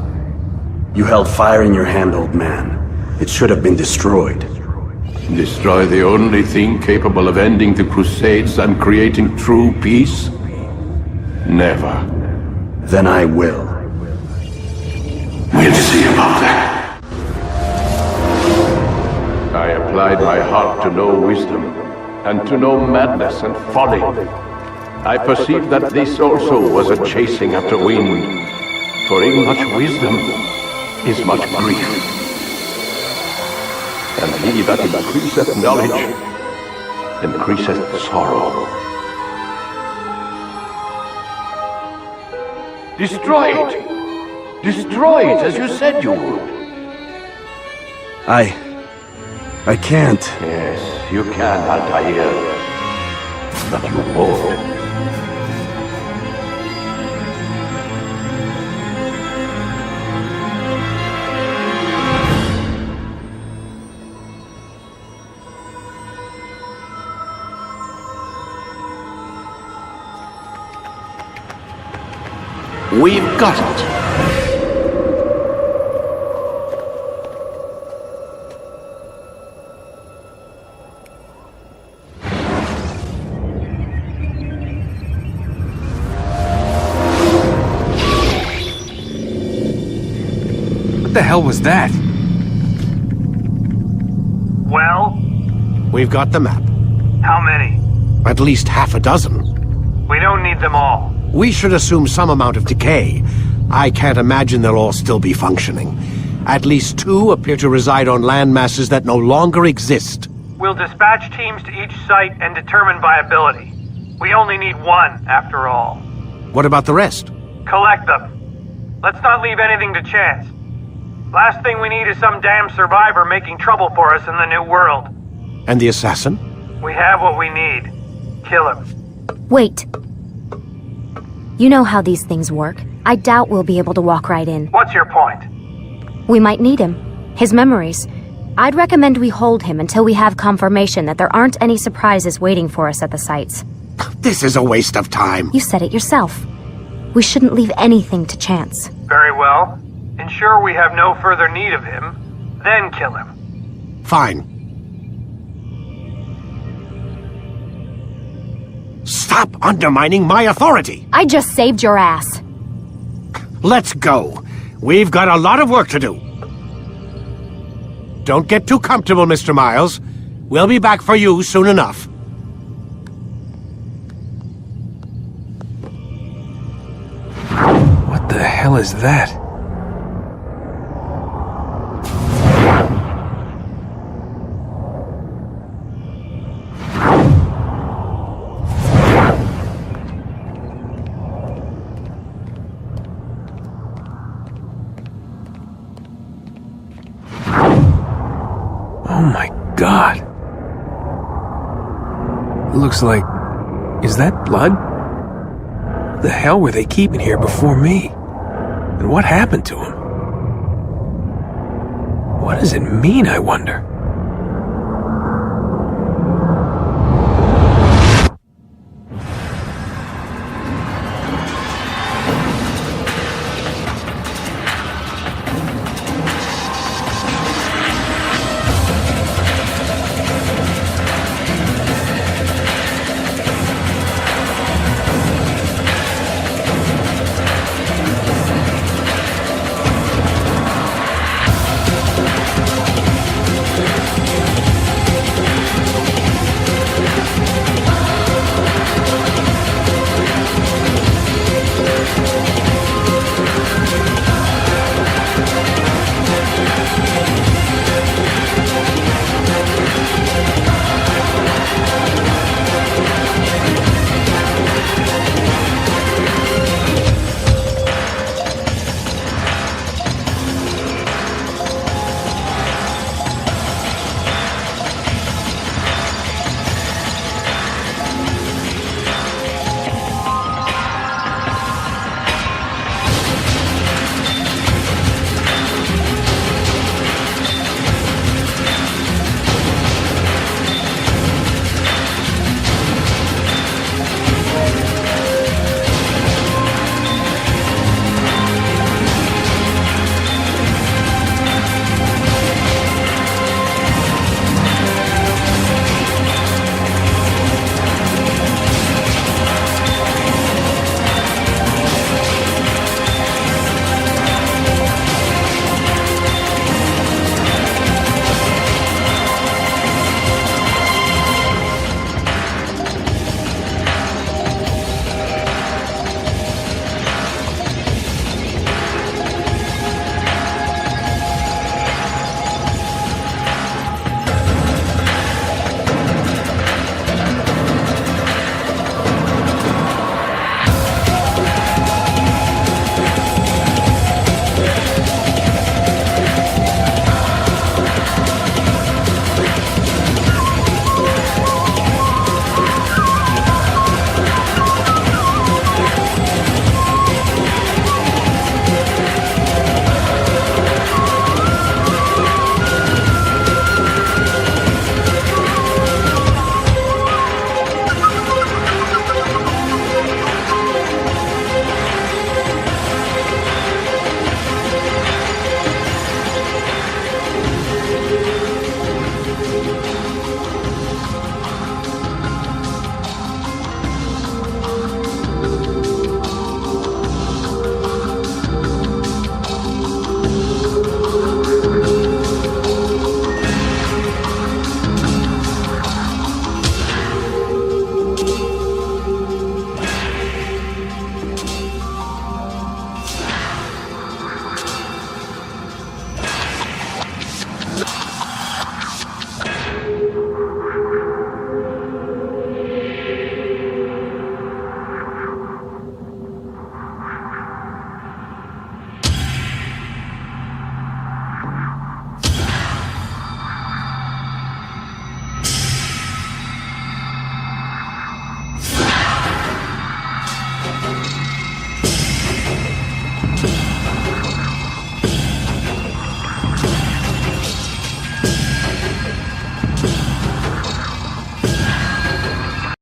You held fire in your hand, old man. It should have been destroyed. Destroy the only thing capable of ending the Crusades and creating true peace? Never. Then I will. We'll see about that. I applied my heart to know wisdom, and to know madness and folly. I perceived that this also was a chasing after wind, for in much wisdom is much grief. And he that increaseth knowledge, increaseth sorrow. Destroy it! Destroy it, as you said you would. I can't. Yes, you can, Altair. But you won't. We've got it. What the hell was that? Well? We've got the map. How many? At least half a dozen. We don't need them all. We should assume some amount of decay. I can't imagine they'll all still be functioning. At least 2 appear to reside on land masses that no longer exist. We'll dispatch teams to each site and determine viability. We only need 1, after all. What about the rest? Collect them. Let's not leave anything to chance. Last thing we need is some damn survivor making trouble for us in the new world. And the assassin? We have what we need. Kill him. Wait. You know how these things work. I doubt we'll be able to walk right in. What's your point? We might need him. His memories. I'd recommend we hold him until we have confirmation that there aren't any surprises waiting for us at the sites. This is a waste of time. You said it yourself. We shouldn't leave anything to chance. Very well. Ensure we have no further need of him, then kill him. Fine. Stop undermining my authority! I just saved your ass. Let's go. We've got a lot of work to do. Don't get too comfortable, Mr. Miles. We'll be back for you soon enough. What the hell is that? Oh my God. It looks like... Is that blood? What the hell were they keeping here before me? And what happened to him? What does it mean, I wonder?